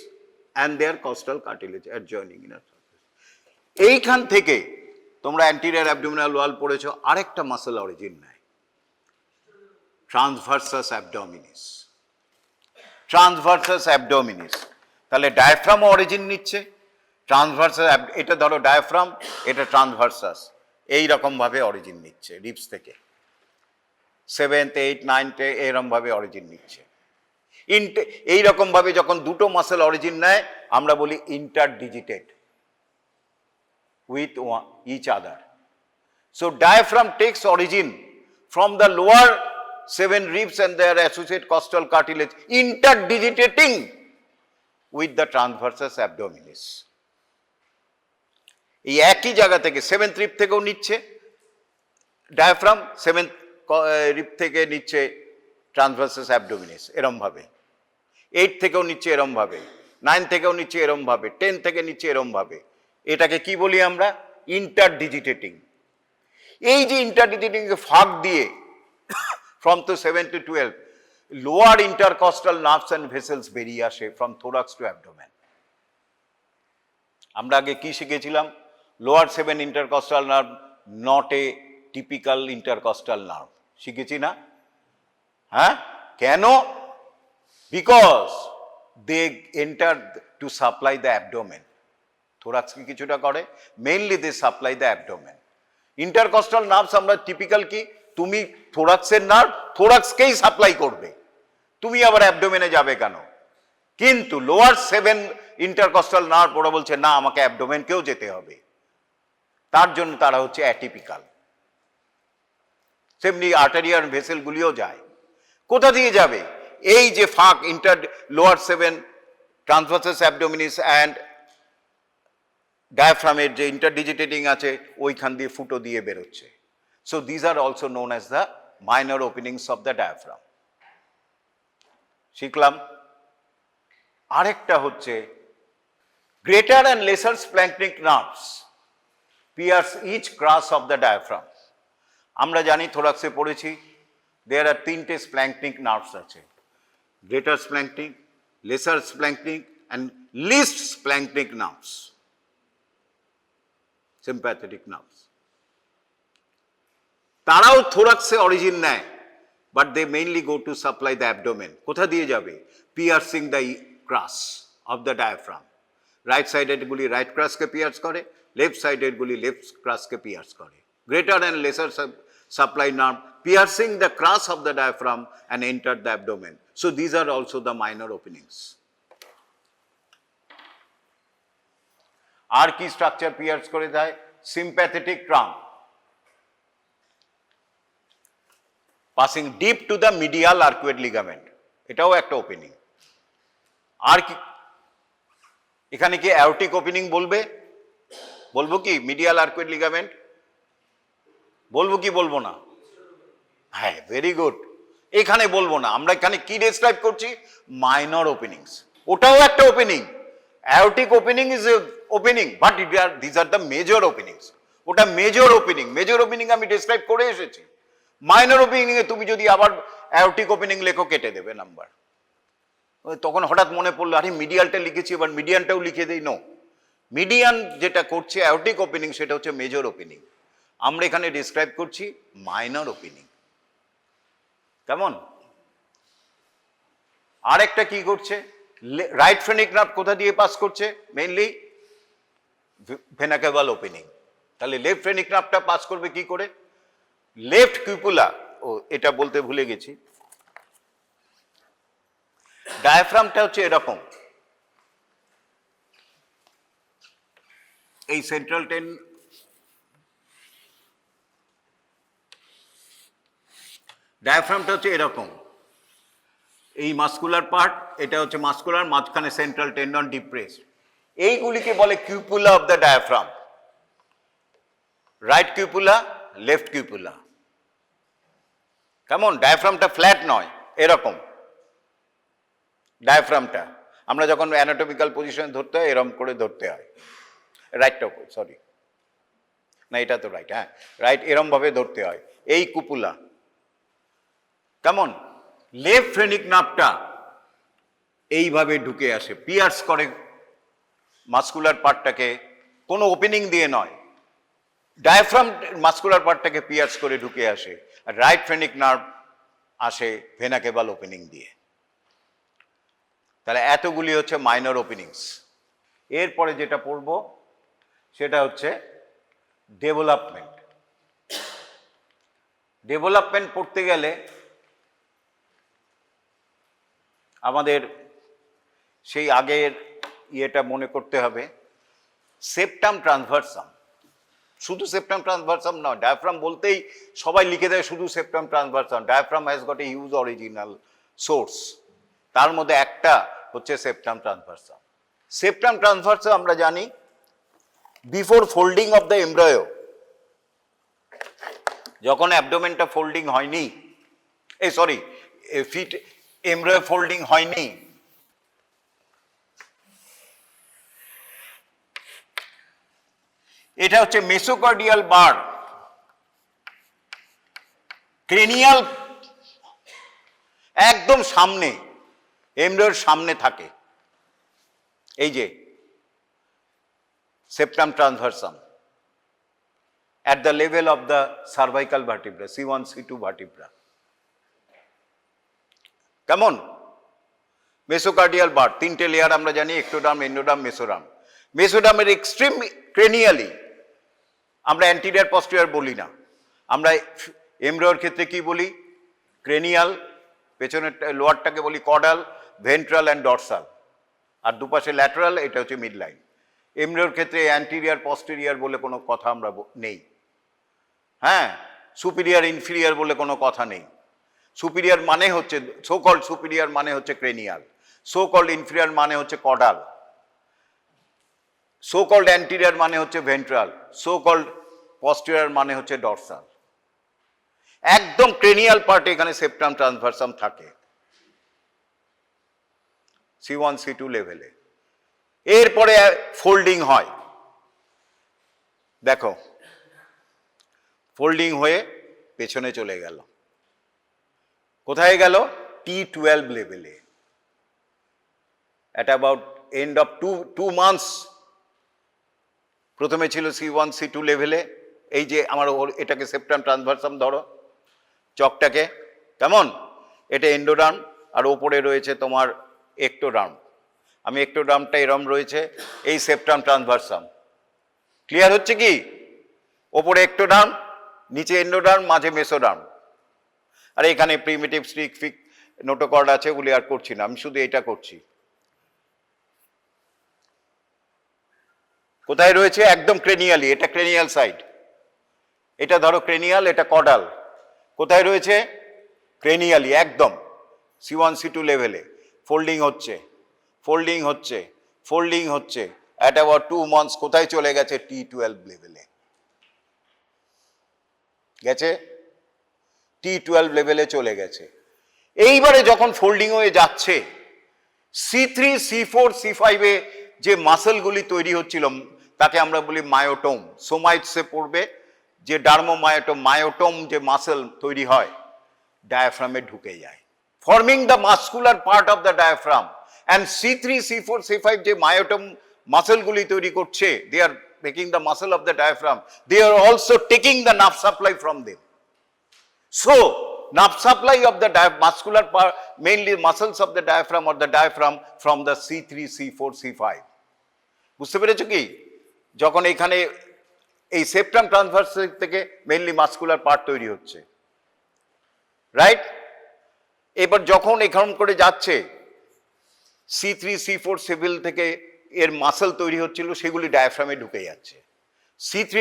A: and their costal cartilage adjoining inner surface. এইখান থেকে তোমরা অ্যান্টিরিয়র অ্যাবডোমিনাল ওয়াল পড়েছো, আরেকটা মাসল অরিজিন নেয়, ট্রান্সভার্সাস অ্যাবডোমিনিস। ট্রান্সভার্সাস অ্যাবডোমিনিস, তাহলে ডায়াফ্রাম অরিজিন নিচ্ছে, ট্রান্সভার্সাস, এটা ধরো ডায়াফ্রাম, এটা ট্রান্সভার্সাস, এইরকম ভাবে অরিজিন নিচ্ছে রিবস থেকে, 7th, 8th, 9th এরকম ভাবে অরিজিন নিচ্ছে। এইরকম ভাবে যখন দুটো মাসেল অরিজিন নেয়, আমরা বলি ইন্টারডিজিটেড with each other. So diaphragm takes origin from the lower 7 ribs and their associated costal cartilage, interdigitating with the transversus abdominis. এই একই জায়গা থেকে 7th rib থেকেও নিচ্ছে ডায়াফ্রাম, 7th rib থেকে নিচ্ছে ট্রান্সভার্সাস অ্যাবডোমিনিস এরম ভাবে, 8 থেকেও নিচ্ছে এরম ভাবে, 9 থেকেও নিচ্ছে এরম ভাবে, 10 থেকে নিচ্ছে এরম ভাবে। এটাকে কি বলি আমরা? ইন্টারডিজিটেটিং। এই যে ইন্টারডিজিটেটিং ফাঁক দিয়ে from to 7 to 12 lower intercostal nerves and vessels বেরিয়ে আসে ফ্রম থোরাক্স টু অ্যাবডোমেন। আমরা আগে কি শিখেছিলাম? Lower 7 intercostal nerve not a typical intercostal nerve, শিখেছি না? হ্যাঁ, কেন? Because they enter to supply the abdomen. Thorax কি কিছুটা করে, mainly they supply the abdomen. Intercostal nerves আমরা টিপিক্যাল কি, তুমি থোরাক্সের নার্ভ থোরাক্সকেই সাপ্লাই করবে, তুমি আবার অ্যাবডোমেনে যাবে কেন? কিন্তু লোয়ার 7 ইন্টারকস্টাল নার্ভ ওরা বলছে না, আমাকে অ্যাবডোমেনকেও যেতে হবে, তার জন্য তারা হচ্ছে অ্যাটিপিক্যাল। সেমনি আর্টারিয়াল ভেসেলগুলিও যায়, কোথা দিয়ে যাবে? এই যে ফাঁক লোয়ার 7 ট্রান্সভার্সাস অ্যাবডোমিনিস অ্যান্ড ডায়াফ্রামের যে ইন্টারডিজিটেটিং আছে, ওইখান দিয়ে ফুটো দিয়ে বেরোচ্ছে। So these are also known as the minor openings of the diaphragm. শিখলাম। আরেকটা হচ্ছে greater and lesser splanchnic nerves pierce each crus of the diaphragm. আমরা জানি থোরাক্সে পড়েছি, দেয়ার আর 3টে স্প্ল্যাঙ্কনিক নার্ভস আছে, greater splanchnic, lesser splanchnic and least splanchnic nerves, sympathetic nerves. তারাও থোরাক্সে অরিজিন নেয়, but they mainly go to supply the abdomen. কোথা দিয়ে যাবে? Piercing the crus of the diaphragm. Right sided গুলি right ক্রাসকে পিয়ার্স করে, লেফট সাইডেড গুলি লেফট ক্রাসকে পিয়ার্স করে। Greater and lesser supply nerve piercing the crus of the diaphragm and enter the abdomen. So these are also the minor openings. আর কি structure pierce করে দেয়? Sympathetic trunk passing deep to the medial arcuate ligament, এটাও একটা opening. আর কি এখানে কি aortic opening বলবে? বলবো কি মিডিয়াল আর্কুয়েট লিগামেন্ট? বলবো কি বলবো না? হ্যাঁ, ভেরি গুড। এখানে বলবো না, আমরা এখানে কি ডেসক্রাইব করছি? Minor openings. ওটাও একটা opening. Aortic opening is a opening, but this are the major openings. ওটা মেজর ওপেনিং আমি ডিসক্রাইব করে এসেছি। মাইনর ওপেনিং এ তুমি যদি আবার অ্যাওরটিক ওপেনিং লেখো, কেটে দেবে নাম্বার। তখন হঠাৎ মনে পড়লো, আরে মিডিয়ালটা লিখেছি, এবার মিডিয়ানটাও লিখে দেই। নো, মিডিয়ান যেটা করছে অ্যাওরটিক ওপেনিং, সেটা হচ্ছে মেজর ওপেনিং। আমরা এখানে ডিসক্রাইব করছি মাইনর ওপেনিং। কেমন? আরেকটা কি করছে, রাইট ফ্রেনিক নার্ভ কোথা দিয়ে পাস করছে? Mainly vena caval opening. তাহলে লেফট ফ্রেনিক নার্ভটা পাস করবে কি করে? লেফট কিউপুলা। ও, এটা বলতে ভুলে গেছি, ডায়াফ্রামটা হচ্ছে এরকম, এই সেন্ট্রাল ডায়াফ্রামটা হচ্ছে এরকম, এই মাস্কুলার পার্ট, এটা হচ্ছে মাস্কুলার, মাঝখানে সেন্ট্রাল টেন্ডন ডিপ্রেস। এইগুলিকে বলে cupola of the diaphragm. Right cupola, left cupola. কেমন? ডায়াফ্রামটা ফ্ল্যাট নয়, এরকম ডায়াফ্রামটা। আমরা যখন অ্যানাটমিক্যাল পজিশনে ধরতে হয়, এরকম করে ধরতে হয়। রাইটটা, সরি, না এটা তো রাইট, হ্যাঁ রাইট, এরম ভাবে ধরতে হয়, এই কুপুলা। কেমন? লেফট ফ্রেনিক নার্ভটা এইভাবে ঢুকে আসে, পিয়ার্স করে মাস্কুলার পার্টটাকে, কোনো ওপেনিং দিয়ে নয়, ডায়াফ্রাম মাস্কুলার পার্টটাকে পিয়ার্স করে ঢুকে আসে। আর রাইট ফ্রেনিক নার্ভ আসে ভেনা ক্যাভাল ওপেনিং দিয়ে। তাহলে এতগুলি হচ্ছে মাইনর ওপেনিংস। এরপরে যেটা পড়ব সেটা হচ্ছে ডেভেলপমেন্ট। ডেভেলপমেন্ট পড়তে গেলে আমাদের সেই আগের ইয়েটা মনে করতে হবে, সেপ্টাম ট্রান্সভার্সাম। শুধু সেপ্টাম ট্রান্সভার্সাম নয়, ডায়াফ্রাম বলতেই সবাই লিখে দেয় শুধু septum transversum. Diaphragm has got a huge original source, তার মধ্যে একটা হচ্ছে সেপ্টাম ট্রান্সভার্সাম। সেপ্টাম ট্রান্সভার্সাম আমরা জানি before folding of the embryo, যখন অ্যাবডোমেনটা ফোল্ডিং হয়নি, সরি ফিট এমব্রায়ো ফোল্ডিং হয়নি, এটা হচ্ছে মেসোকার্ডিয়াল বার, ক্রেনিয়াল একদম সামনে, এমব্রায়োর সামনে থাকে। এই যে septum ট্রান্সভার্সাম at the level of the cervical vertebra, C1, C2 vertebra. কেমন? মেসোকার্ডিয়াল বার, তিনটে লেয়ার আমরা জানি, একটোডার্ম, এন্ডোডার্ম, মেসোডার্ম। মেসোডার্মের এক্সট্রিম ক্রেনিয়ালি আমরা অ্যান্টিরিয়র পস্টেরিয়র বলি না, আমরা এমব্রায়োর ক্ষেত্রে কি বলি? ক্রেনিয়াল, পেছনের লোয়ারটাকে বলি কডাল, ভেন্ট্রাল অ্যান্ড ডরসাল, আর দুপাশে ল্যাটারাল, এটা হচ্ছে মিড লাইন। এমব্রায়োর ক্ষেত্রে অ্যান্টিরিয়র পস্টেরিয়র বলে কোনো কথা আমরা নেই, হ্যাঁ, সুপিরিয়র ইনফিরিয়র বলে কোনো কথা নেই। সুপিরিয়র মানে হচ্ছে, সো কল্ড সুপিরিয়র মানে হচ্ছে ক্রেনিয়াল, সো কল্ড ইনফিরিয়র মানে হচ্ছে কডাল, সো কল্ড অ্যান্টিরিয়র মানে হচ্ছে ভেন্ট্রাল, সো কল্ড পস্টেরিয়র মানে হচ্ছে ডরসাল। একদম ক্রেনিয়াল পার্টে এখানে সেপ্টাম ট্রান্সভার্সাম থাকে C1, C2 লেভেলে। এরপরে ফোল্ডিং হয়, দেখো ফোল্ডিং হয়ে পেছনে চলে গেল, কোথায় গেল? T12 লেভেলে। At about end of 2 months প্রথমে ছিল C1, C2 লেভেলে। এই যে আমার এটাকে সেপ্টাম ট্রান্সভার্সাম ধরো, চকটাকে, কেমন? এটা এন্ডোডার্ম, আর ওপরে রয়েছে তোমার একটোডার্ম। আমি একটোডার্মটা এরম রয়েছে, এই সেপ্টাম ট্রান্সভার্সাম। ক্লিয়ার হচ্ছে কি? ওপরে একটোডার্ম, নিচে এন্ডোডার্ম, মাঝে মেসোডার্ম। আর এখানে প্রিমিটিভ স্টিক ফিক নোটোকর্ড আছে, ওগুলি আর করছি না, আমি শুধু এটা করছি। কোথায় রয়েছে? একদম ক্রেনিয়ালি, এটা ক্রেনিয়াল সাইড, এটা ধরো ক্রেনিয়াল, এটা কডাল। কোথায় রয়েছে? ক্রেনিয়ালি, একদম C1, C2 লেভেলে। ফোল্ডিং হচ্ছে, ফোল্ডিং হচ্ছে, ফোল্ডিং হচ্ছে, অ্যাট অ্যাবাউট 2 months কোথায় চলে গেছে? T12 লেভেলে গেছে, T12 লেভেলে চলে গেছে। এইবারে যখন ফোল্ডিং হয়ে যাচ্ছে, C3, C4, C5 এ যে মাসলগুলি তৈরি হচ্ছিল তাকে আমরা বলি মায়োটোম। সোমাইটসে পড়বে যে ডার্মোমায়োটোম, মায়োটোম যে মাসল তৈরি হয় ডায়াফ্রামে ঢুকে যায়, forming the muscular part of the diaphragm. And C3, C4, C5 যে মায়োটোম মাসলগুলি তৈরি করছে, they are making the muscle of the diaphragm, they are also taking the nerve supply from them. So, nerve supply of the muscular part, mainly muscles of the diaphragm or the diaphragm from the C3, C4, C5. বুঝতে পেরেছো কি? যখন এখানে এই septum transverse থেকে mainly muscular part তৈরি হচ্ছে, right? এবার যখন এখান করে যাচ্ছে C3, C4, C5 থেকে এর মাসল তৈরি হচ্ছিল, সেগুলি ডায়াফ্রামে ঢুকে যাচ্ছে। C3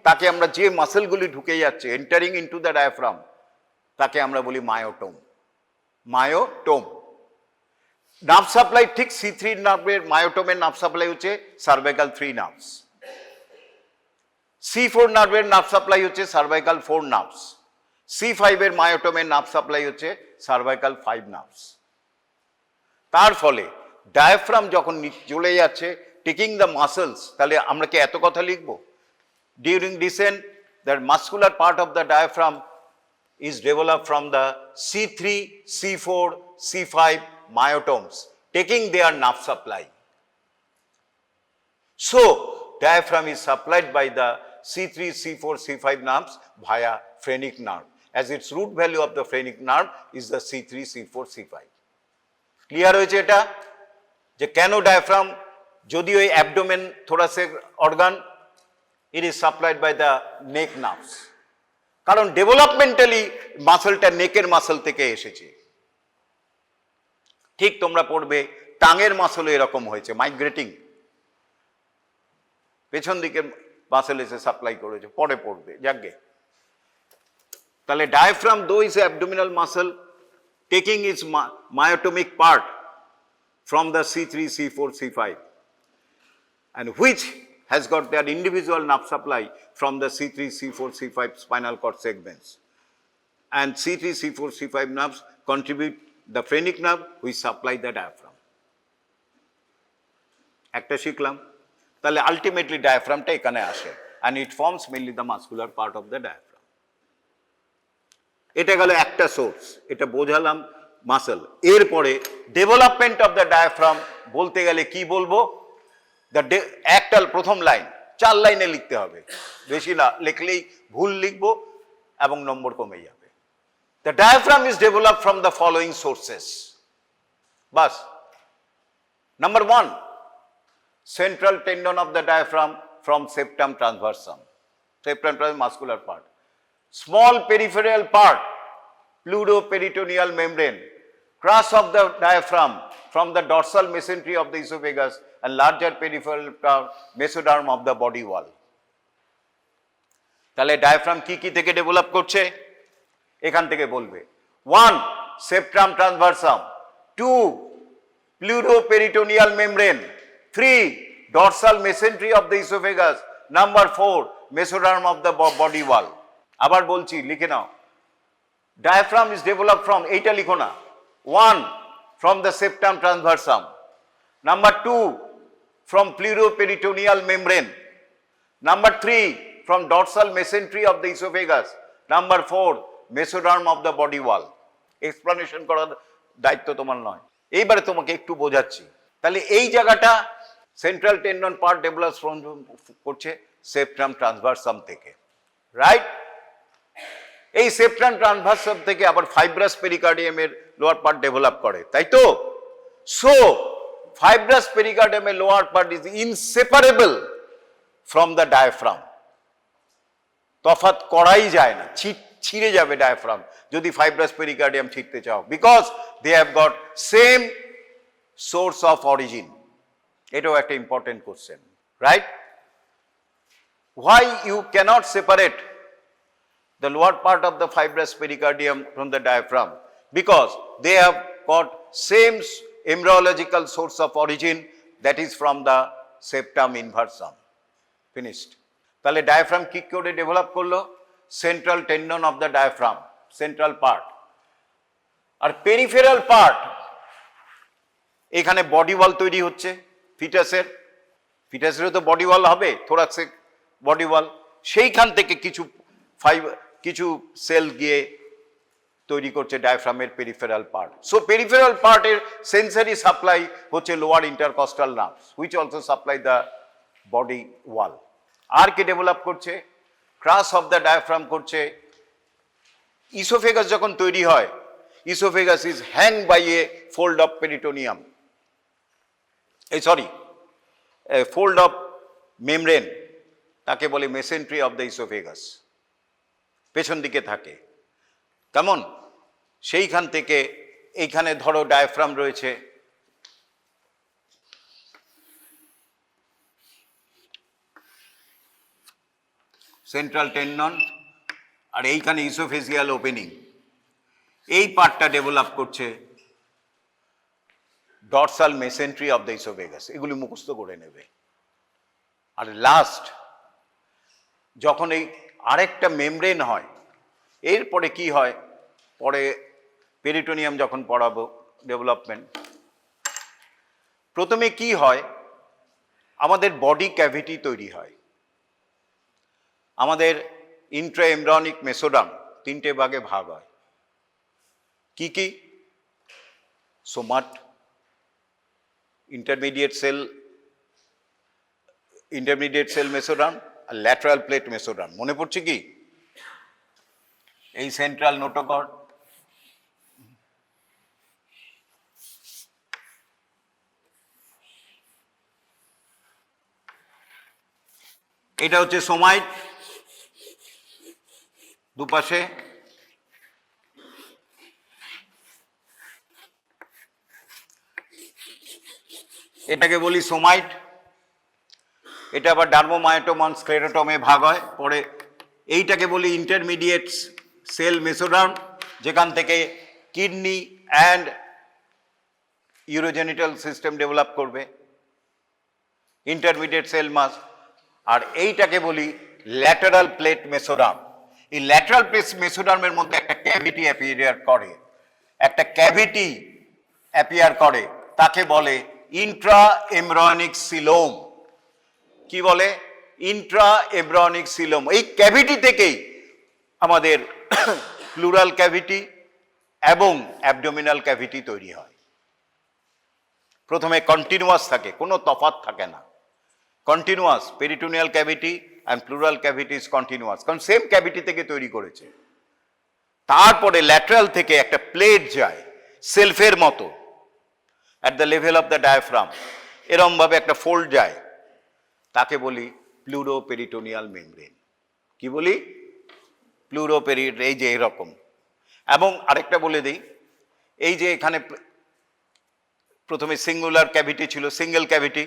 A: তাকে আমরা যে মাসলগুলি ঢুকে যাচ্ছে এন্টারিং ইনটু দ্য ডায়াফ্রাম তাকে আমরা বলি মায়োটোম। মায়োটোম নার্ভ সাপ্লাই ঠিক C3 নার্ভের মায়োটোমের নার্ভ সাপ্লাই হচ্ছে সার্ভাইকাল 3 নার্ভস, C4 নার্ভের নার্ভ সাপ্লাই হচ্ছে সার্ভাইকাল 4 নার্ভস, C5 এর মায়োটোমের নার্ভ সাপ্লাই হচ্ছে সার্ভাইকাল 5 নার্ভস। তার ফলে ডায়াফ্রাম যখন চলে যাচ্ছে টেকিং দ্য মাসলস, তাহলে আমরা কি এত কথা লিখব? During descent the muscular part of the diaphragm is developed from the C3, C4, C5 myotomes, taking their nerve supply. So, diaphragm is supplied by the C3, C4, C5 nerves via phrenic nerve, as its root value of the phrenic nerve is the C3, C4, C5. Clear হয়েছে এটা? যে কেন diaphragm, যদিও এই abdomen thoracic organ, it is supplied by the neck nerves. কারণ ডেভেলপমেন্টালি মাসলটা নেকের muscle থেকে এসেছে। ঠিক তোমরা পড়বে টাঙের মাসল এরকম হয়েছে, মাইগ্রেটিং, পেছন দিকে মাসল এসে সাপ্লাই করেছে, পরে পড়বে যাকে। তাহলে diaphragm though is abdominal muscle taking is myotomic part from the C3, C4, C5 and which has got their individual nerve supply from the C3, C4, C5 spinal cord segments. And C3, C4, C5 nerves contribute the phrenic nerve which supply the diaphragm. একটা শিখলাম। তাহলে ultimately ডায়াফ্রামটা এখানে আসে and it forms mainly the muscular part of the diaphragm. এটা গেল একটা source, এটা বোঝালাম মাসল। এরপরে ডেভেলপমেন্ট অফ দ্য ডায়াফ্রাম বলতে গেলে কি বলবো? একটা প্রথম লাইন 4 লাইনে লিখতে হবে, বেশি না লিখলেই ভুল লিখবো এবং নম্বর কমে যাবে। The diaphragm is developed from the following sources. Bus. Number 1, central tendon of the diaphragm from septum transversum, septum transversum muscular part. Small peripheral part, pleuroperitoneal membrane, crus of the diaphragm from the dorsal mesentery of the esophagus and larger peripheral part, mesoderm of the body wall. তাহলে diaphragm কি কি থেকে develop করছে এখান থেকে বলবে। 1, septum transversum, 2, pleuroperitoneal membrane, 3, dorsal mesentery of the esophagus, number 4, mesoderm of the body wall. আবার বলছি লিখে নাও। ডায়াফ্রাম ইজ ডেভেলপ ফ্রম, এইটা লিখো না। 1, from the septum transversum, number 2, from pleuroperitoneal membrane, number 3, from dorsal mesentery of the esophagus, number 4, mesoderm of the body wall. Explanation করার দায়িত্ব তোমার নয়, এইবারে তোমাকে একটু বোঝাচ্ছি। তাহলে এই জায়গাটা সেন্ট্রাল টেন্ডন পার্ট ডেভেলপ করছে সেপ্টাম ট্রান্সভার্সাম থেকে, রাইট? এই সেপ্টাম ট্রান্সভার্সাম থেকে আবার ফাইব্রাস পেরিকার্ডিয়ামের লোয়ার পার্ট ডেভেলপ করে, তাই তো? So fibrous pericardium lower part is inseparable from the diaphragm. তফাৎ করাই যায় না, ছিঁড়ে যাবে ডায়াফ্রাম যদি fibrous pericardium ছিঁড়তে চাও, because they have got same source of origin. এটাও একটা important question, right? Why you cannot separate the lower part of the fibrous pericardium from the diaphragm? Because they have got same embryological source of origin, that is from the septum inversum. Finished. তাহলে diaphragm কি করে develop করলো? Central tendon of the diaphragm, central part. আর peripheral part, এখানে body wall তৈরি হচ্ছে ফিটাসের, ফিটাসেরও তো body ওয়াল হবে, থোরাক্সিক বডি ওয়াল, সেইখান থেকে কিছু সেল গিয়ে তৈরি করছে ডায়াফ্রামের পেরিফেরাল পার্ট। সো পেরিফেরাল পার্টের সেন্সারি সাপ্লাই হচ্ছে lower intercostal nerves, which also supply the body wall. আর কে ডেভেলপ করছে? ক্রাস অফ দ্য ডায়াফ্রাম করছে। ইসোফেগাস যখন তৈরি হয়, oesophagus is hang by a fold of peritoneum, fold of membrane, তাকে বলে মেসেন্ট্রি অফ দ্য ইসোফেগাস, পেছন দিকে থাকে। কেমন? সেইখান থেকে এইখানে ধরো ডায়াফ্রাম রয়েছে, সেন্ট্রাল টেন্ডন, আর এইখানে ইসোফেজিয়াল ওপেনিং, এই পার্টটা ডেভেলপ করছে dorsal mesentery of the oesophagus. এগুলি মুখস্থ করে নেবে। আর লাস্ট যখন এই আরেকটা মেমব্রেন হয়, এরপরে কি হয়, পরে পেরিটোনিয়াম যখন পড়াবো ডেভেলপমেন্ট, প্রথমে কি হয়, আমাদের বডি ক্যাভিটি তৈরি হয়। আমাদের ইন্ট্রা এমব্রায়োনিক মেসোডার্ম 3টে ভাগে ভাগ হয়। কি কি? সোমাট, ইন্টারমিডিয়েট সেল মেসোডার্ম আর ল্যাটারাল প্লেট মেসোডার্ম। মনে পড়ছে কি? এই সেন্ট্রাল নোটোকর্ড, এটা হচ্ছে সোমাইট, দুপাশে। এটাকে বলি সোমাইট। এটা আবার ডার্মোমায়োটোম স্ক্লেরোটমে ভাগ হয় পরে। এইটাকে বলি ইন্টারমিডিয়েট সেল মেসোডার্ম, যেখান থেকে kidney and urogenital system develop করবে, ইন্টারমিডিয়েট সেল মাস। আর এইটাকে বলি ল্যাটারাল প্লেট মেসোডার্ম। এই ল্যাটারাল প্লেট মেসোডার্মের মধ্যে একটা ক্যাভিটি অ্যাপিয়ার করে, তাকে বলে ইন্ট্রা এমব্রায়োনিক সিলোম। কি বলে? Intra embryonic coelom. এই ক্যাভিটি থেকেই আমাদের প্লুরাল ক্যাভিটি এবং অ্যাবডোমিনাল ক্যাভিটি তৈরি হয়। প্রথমে কন্টিনিউয়াস থাকে, কোনো তফাৎ থাকে না, continuous. Peritoneal cavity and pleural cavity is continuous, কারণ সেম ক্যাভিটি থেকে তৈরি করেছে। তারপরে ল্যাটারাল থেকে একটা প্লেট যায় সেলফের মতো at the level of the diaphragm, এরম ভাবে একটা ফোল্ড যায়, তাকে বলি প্লুরোপেরিটোনিয়াল মেমব্রেন। কি বলি? এই যে এরকম। এবং আরেকটা বলে দিই, এই যে এখানে প্রথমে সিঙ্গুলার ক্যাভিটি ছিল, সিঙ্গেল ক্যাভিটি,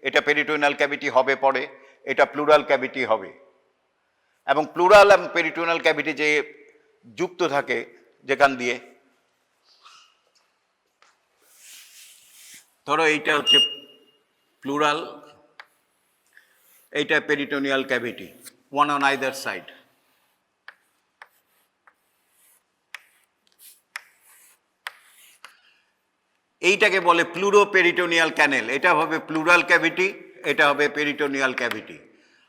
A: এটা পেরিটোনিয়াল ক্যাভিটি হবে পরে, এটা প্লুরাল ক্যাভিটি হবে। এবং প্লুরাল এবং পেরিটোনিয়াল ক্যাভিটি যে যুক্ত থাকে যেখান দিয়ে, ধরো এইটা হচ্ছে প্লুরাল, এইটা peritoneal cavity, one on either side. এইটাকে বলে প্লুরোপেরিটোনিয়াল ক্যানেল। এটা হবে প্লুরাল ক্যাভিটি, এটা হবে পেরিটোনিয়াল ক্যাভিটি।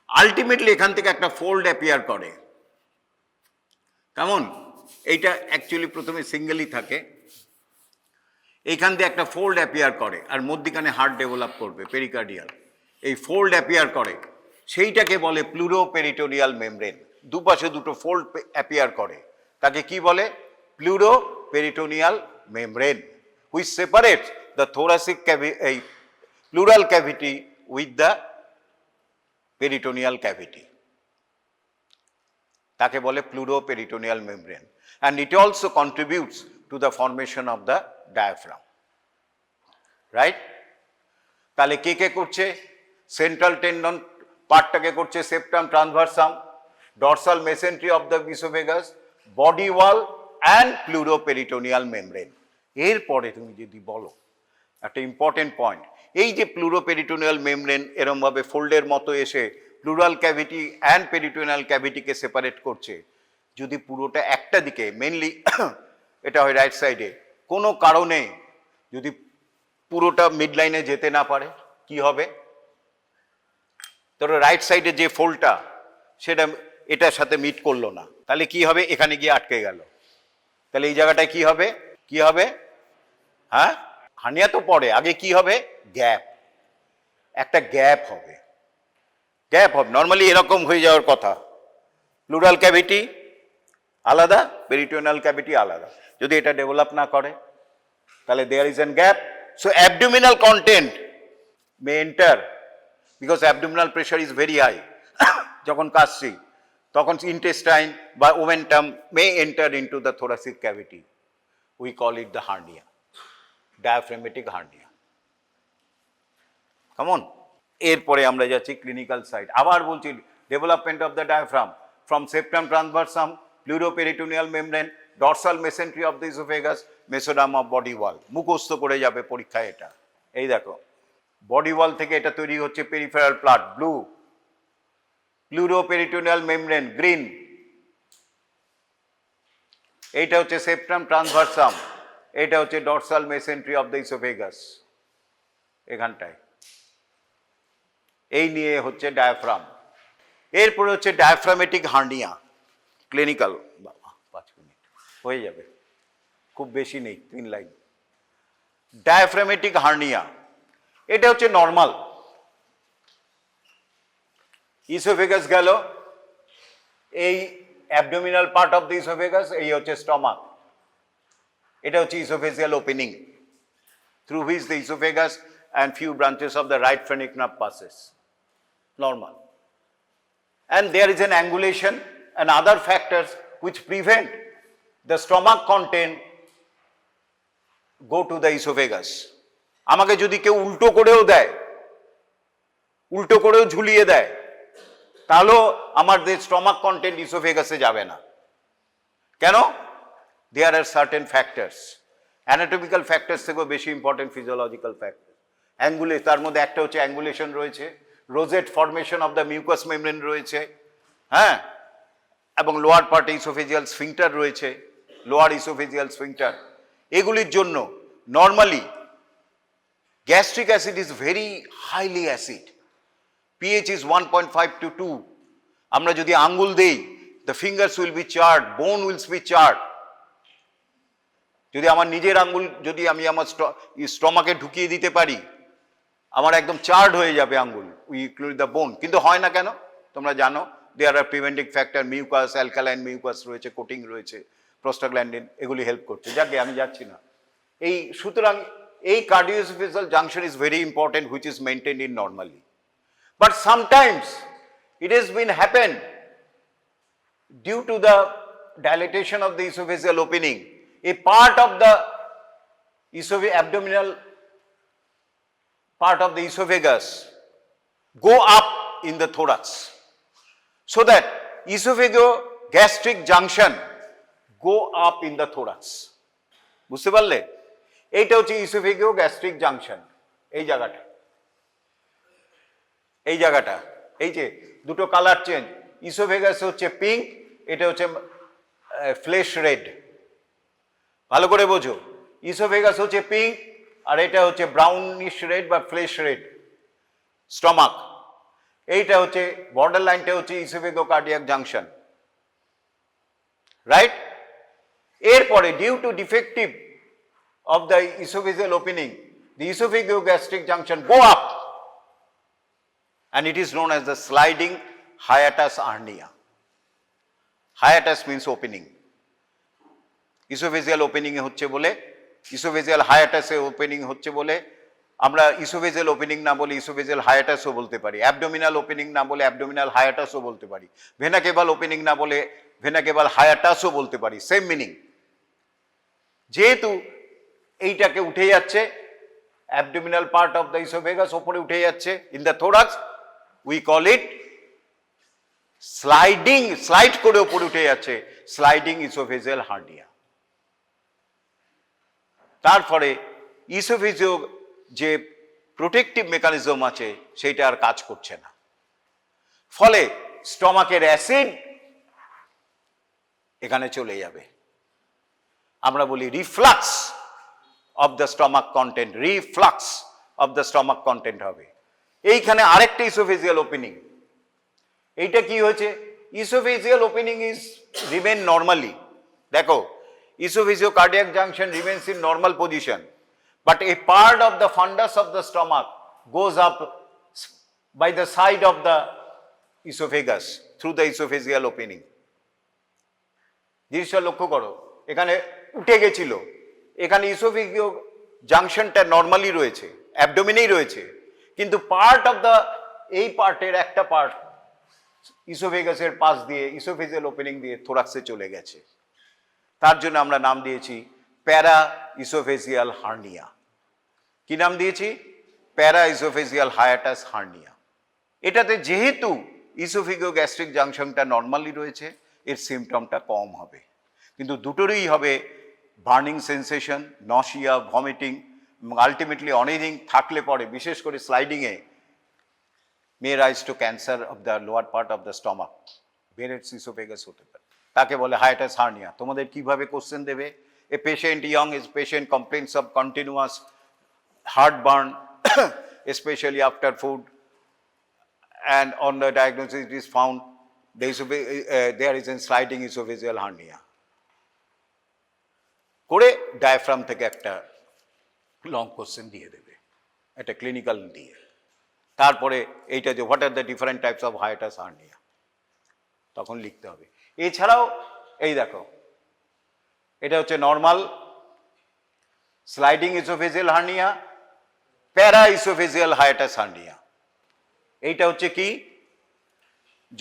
A: আলটিমেটলি এখান থেকে একটা ফোল্ড অ্যাপিয়ার করে। কেমন? এইটা অ্যাকচুয়ালি প্রথমে সিঙ্গেলই থাকে, এইখান দিয়ে একটা ফোল্ড অ্যাপিয়ার করে, আর মধ্যিখানে হার্ট ডেভেলপ করবে, পেরিকার্ডিয়াল। এই ফোল্ড অ্যাপিয়ার করে, সেইটাকে বলে প্লুরোপেরিটোনিয়াল মেমব্রেন। দুপাশে দুটো ফোল্ড অ্যাপিয়ার করে, তাকে কি বলে? প্লুরোপেরিটোনিয়াল membrane, which separates the thoracic pleural cavity with the peritoneal cavity. তাকে বলে প্লুরোপেরিটোনিয়াল membrane, and it also contributes to the formation of the diaphragm. Right? তাহলে কে কে করছে? সেন্ট্রাল টেন্ডন পার্টটাকে করছে septum transversum, dorsal mesentery of the esophagus, body wall and pleuroperitoneal membrane. এরপরে তুমি যদি বলো একটা ইম্পর্টেন্ট পয়েন্ট, এই যে প্লুরোপেরিটোনিয়াল মেমব্রেন এরমভাবে ফোল্ডের মতো এসে প্লুরাল ক্যাভিটি অ্যান্ড পেরিটোনিয়াল ক্যাভিটিকে সেপারেট করছে, যদি পুরোটা একটা দিকে, মেনলি এটা হয় রাইট সাইডে, কোনো কারণে যদি পুরোটা মিড লাইনে যেতে না পারে, কি হবে? ধরো রাইট সাইডে যে ফোল্ডটা সেটা এটার সাথে মিট করলো না, তাহলে কি হবে, এখানে গিয়ে আটকে গেল, তাহলে এই জায়গাটায় কি হবে, কি হবে, হ্যাঁ হার্নিয়া তো পড়ে, আগে কি হবে, গ্যাপ, একটা গ্যাপ হবে, গ্যাপ হবে, নর্মালি এরকম হয়ে যাওয়ার কথা, প্লুরাল ক্যাভিটি আলাদা, পেরিটোনিয়াল ক্যাভিটি আলাদা, যদি এটা ডেভেলপ না করে তাহলে there is an gap, so abdominal content may enter because abdominal pressure is very high, যখন কাশছি তখন ইন্টেস্টাইন বা omentum may enter into the thoracic cavity, we call it the hernia, diaphragmatic hernia. কেমন, এরপরে আমরা যাচ্ছি ক্লিনিক্যাল সাইড, আবার বলছি development of the diaphragm from septum transversum, pleuroperitoneal membrane, dorsal mesentery of the oesophagus, mesoderm of body ওয়াল, মুখস্থ করে যাবে পরীক্ষায় এটা। এই দেখো বডি ওয়াল থেকে এটা তৈরি হচ্ছে পেরিফেরাল প্লাট ব্লু, প্লুরোপেরিটোনিয়াল মেমব্রেন গ্রিন, এইটা হচ্ছে সেপ্টাম ট্রান্সভার্সাম, এটা হচ্ছে dorsal mesentery of the oesophagus, এখানটায় এই নিয়ে হচ্ছে ডায়াফ্রাম। এরপরে হচ্ছে ডায়াফ্রামেটিক হার্নিয়া, ক্লিনিক্যাল, 5 মিনিট হয়ে যাবে, খুব বেশি নেই, 3 লাইন। ডায়াফ্রামেটিক হার্নিয়া এটা হচ্ছে নর্মাল, ইসোফেগাস গেল, এই abdominal part of the oesophagus, এই হচ্ছে স্টমাক, এটা হচ্ছে oesophageal opening through which the oesophagus and few branches of the right phrenic nerve passes, normal, and there is an angulation and other factors which prevent the stomach content go to the esophagus. আমাকে যদি কেউ উল্টো করেও দেয়, উল্টো করেও ঝুলিয়ে দেয়, তাহলেও আমার যে স্টমাক কন্টেন্ট ইসোফেগাসে যাবে না, কেন, there are certain factors, anatomical factors থেকেও বেশি ইম্পর্টেন্ট ফিজিওলজিক্যাল ফ্যাক্টর। তার মধ্যে একটা হচ্ছে অ্যাঙ্গুলেশন রয়েছে, rosette formation of the mucus membrane রয়েছে, হ্যাঁ, এবং লোয়ার পার্টে ইসোফেজিয়াল স্ফিংটার রয়েছে, লোয়ার ইসোফেজিয়াল স্ফিংটার, এগুলির জন্য normally gastric acid is very highly acid, pH is 1.5 to 2, আমরা যদি আঙ্গুল দেই the fingers will be Chad, বোন উইলস বি চার্ড, যদি আমার নিজের আঙ্গুল যদি আমি আমার স্টমাকে ঢুকিয়ে দিতে পারি, আমার একদম চার্ড হয়ে যাবে আঙ্গুল, উই ইনক্লুড দ্য বোন, কিন্তু হয় না কেন, তোমরা জানো, there are preventing factor, mucus, alkaline mucus রয়েছে, কোটিং রয়েছে, প্রোস্টাগ্ল্যান্ডিন, এগুলি হেল্প করছে, যাকে আমি যাচ্ছি না। এই সুতরাং এই cardioesophageal junction is very important which is maintained in normally, but sometimes it has been happen due to the dilatation of the esophageal opening, a part of the abdominal part of the esophagus go up in the thorax, so that esophagogastric junction go up in the thorax. বুঝতে পারলে, এইটা হচ্ছে esophagogastric junction, এই জায়গাটা, এই জায়গাটা, এই যে দুটো কালার চেঞ্জ, ইসোফেগাস হচ্ছে পিঙ্ক, এটা হচ্ছে ফ্লেশ রেড, ভালো করে বোঝো, ইসোফেগাস হচ্ছে পিঙ্ক আর এটা হচ্ছে ব্রাউনিশ রেড বা ফ্লেশ রেড, স্টমাক, এইটা হচ্ছে বর্ডার লাইনটা হচ্ছে ইসোফেগোকার্ডিয়াক জাংশন, রাইট। এরপরে due to defective of the oesophageal opening, the esophagogastric junction go up and it is known as the sliding hiatus hernia. Hiatus means opening. Esophageal opening হচ্ছে বলে, esophageal hiatus এ opening হচ্ছে বলে আমরা esophageal opening না বলে esophageal hiatus ও বলতে পারি, abdominal opening না বলে abdominal hiatus ও বলতে পারি, vena cava opening না বলে vena cava hiatus ও বলতে পারি, সেম মিনিং। যেহেতু এইটাকে উঠে যাচ্ছে, abdominal part of the esophagus ওপরে উঠে যাচ্ছে, in the thorax we call it sliding, slide করে উপরে উঠে যাচ্ছে, sliding esophageal hernia। তারপরে ইসোফেজিও যে প্রোটেক্টিভ মেকানিজম আছে সেইটা আর কাজ করছে না, ফলে স্টমাকের অ্যাসিড এখানে চলে যাবে, আমরা বলি reflux of the stomach content, reflux of the stomach content হবে। এইখানে আরেকটা ইসোফেজিয়াল ওপেনিং, এইটা কি হয়েছে, esophageal opening is remain normally, দেখো esophagocardiac junction remains in normal position, but a part of the fundus of the stomach goes up by the side of the esophagus through the esophageal opening. জিনিসটা লক্ষ্য করো, এখানে উঠে গেছিল, এখানে ইসোফেজিও জাংশনটা normally রয়েছে, অ্যাবডোমেনেই রয়েছে, কিন্তু পার্ট অফ দ্য, এই পার্টের একটা পার্ট ইসোফেগাসের পাশ দিয়ে ইসোফেজিয়াল ওপেনিং দিয়ে থোরাক্সে চলে গেছে। তার জন্য আমরা নাম দিয়েছি প্যারা ইসোফেজিয়াল হার্নিয়া। কি নাম দিয়েছি? প্যারা ইসোফেজিয়াল হায়াটাস হার্নিয়া। এটাতে যেহেতু ইসোফিগো গ্যাস্ট্রিক জাংশনটা নর্মালি রয়েছে, এর সিমটমটা কম হবে, কিন্তু দুটোরই হবে বার্নিং সেন্সেশন, নশিয়া, ভমিটিং, এবং আলটিমেটলি অনেদিন থাকলে পরে, বিশেষ করে স্লাইডিংয়ে, may rise to cancer of the lower part of the stomach, Barrett's esophagus হতে পারে, তাকে বলে হায়াটাস হার্নিয়া। তোমাদের কিভাবে কোশ্চেন দেবে? A patient young is patient complains of continuous heartburn, especially after food, and on the diagnosis it is found there is a sliding esophageal hernia. করে diaphragm থেকে একটা লং কোশ্চেন দিয়ে দেবে, একটা clinical দিয়ে, তারপরে এইটা যে what are the different types of hiatus hernia, তখন লিখতে হবে। এছাড়াও এই দেখো, এটা হচ্ছে normal sliding esophageal hernia, para esophageal hiatus hernia. এইটা হচ্ছে কি,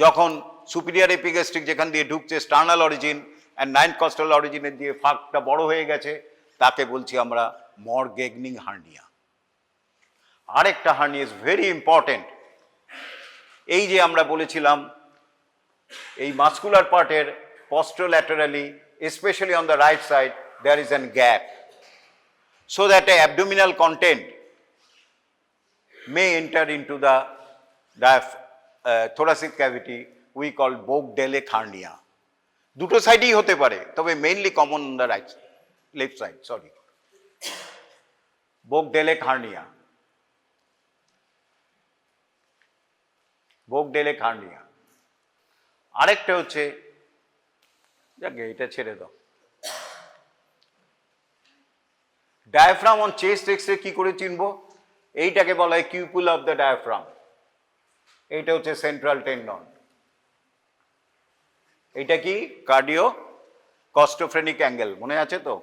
A: যখন সুপিরিয়র এপিগ্যাস্ট্রিক যেখান দিয়ে ঢুকছে, sternal origin and ninth costal অরিজিনের দিয়ে ফাঁকটা বড় হয়ে গেছে, তাকে বলছি আমরা মরগেগনিং হার্নিয়া। আরেকটা হার্নিয়া ইজ ভেরি ইম্পর্টেন্ট। এই যে আমরা বলেছিলাম এই মাস্কুলার পার্টের posterolaterally, especially on the right side, there is a gap, so that a abdominal content may enter into the thoracic cavity, we call Bogue-Delic hernia. দুটো সাইডেই হতে পারে, তবে mainly common on the right, left side, sorry, Bogue-Delic hernia, Bogue-Delic hernia। আরেকটা হচ্ছে, যাকে এটা ছেড়ে দাও, ডায়াফ্রাম অন চেস্ট এক্সরে কি করে চিনবো? এইটাকে বলা হয় কিউপুল অফ দ্য ডায়াফ্রাম। এইটা হচ্ছে সেন্ট্রাল টেন্ডন। এইটা কি? কার্ডিও কস্টোফ্রেনিক অ্যাঙ্গেল, মনে আছে তো?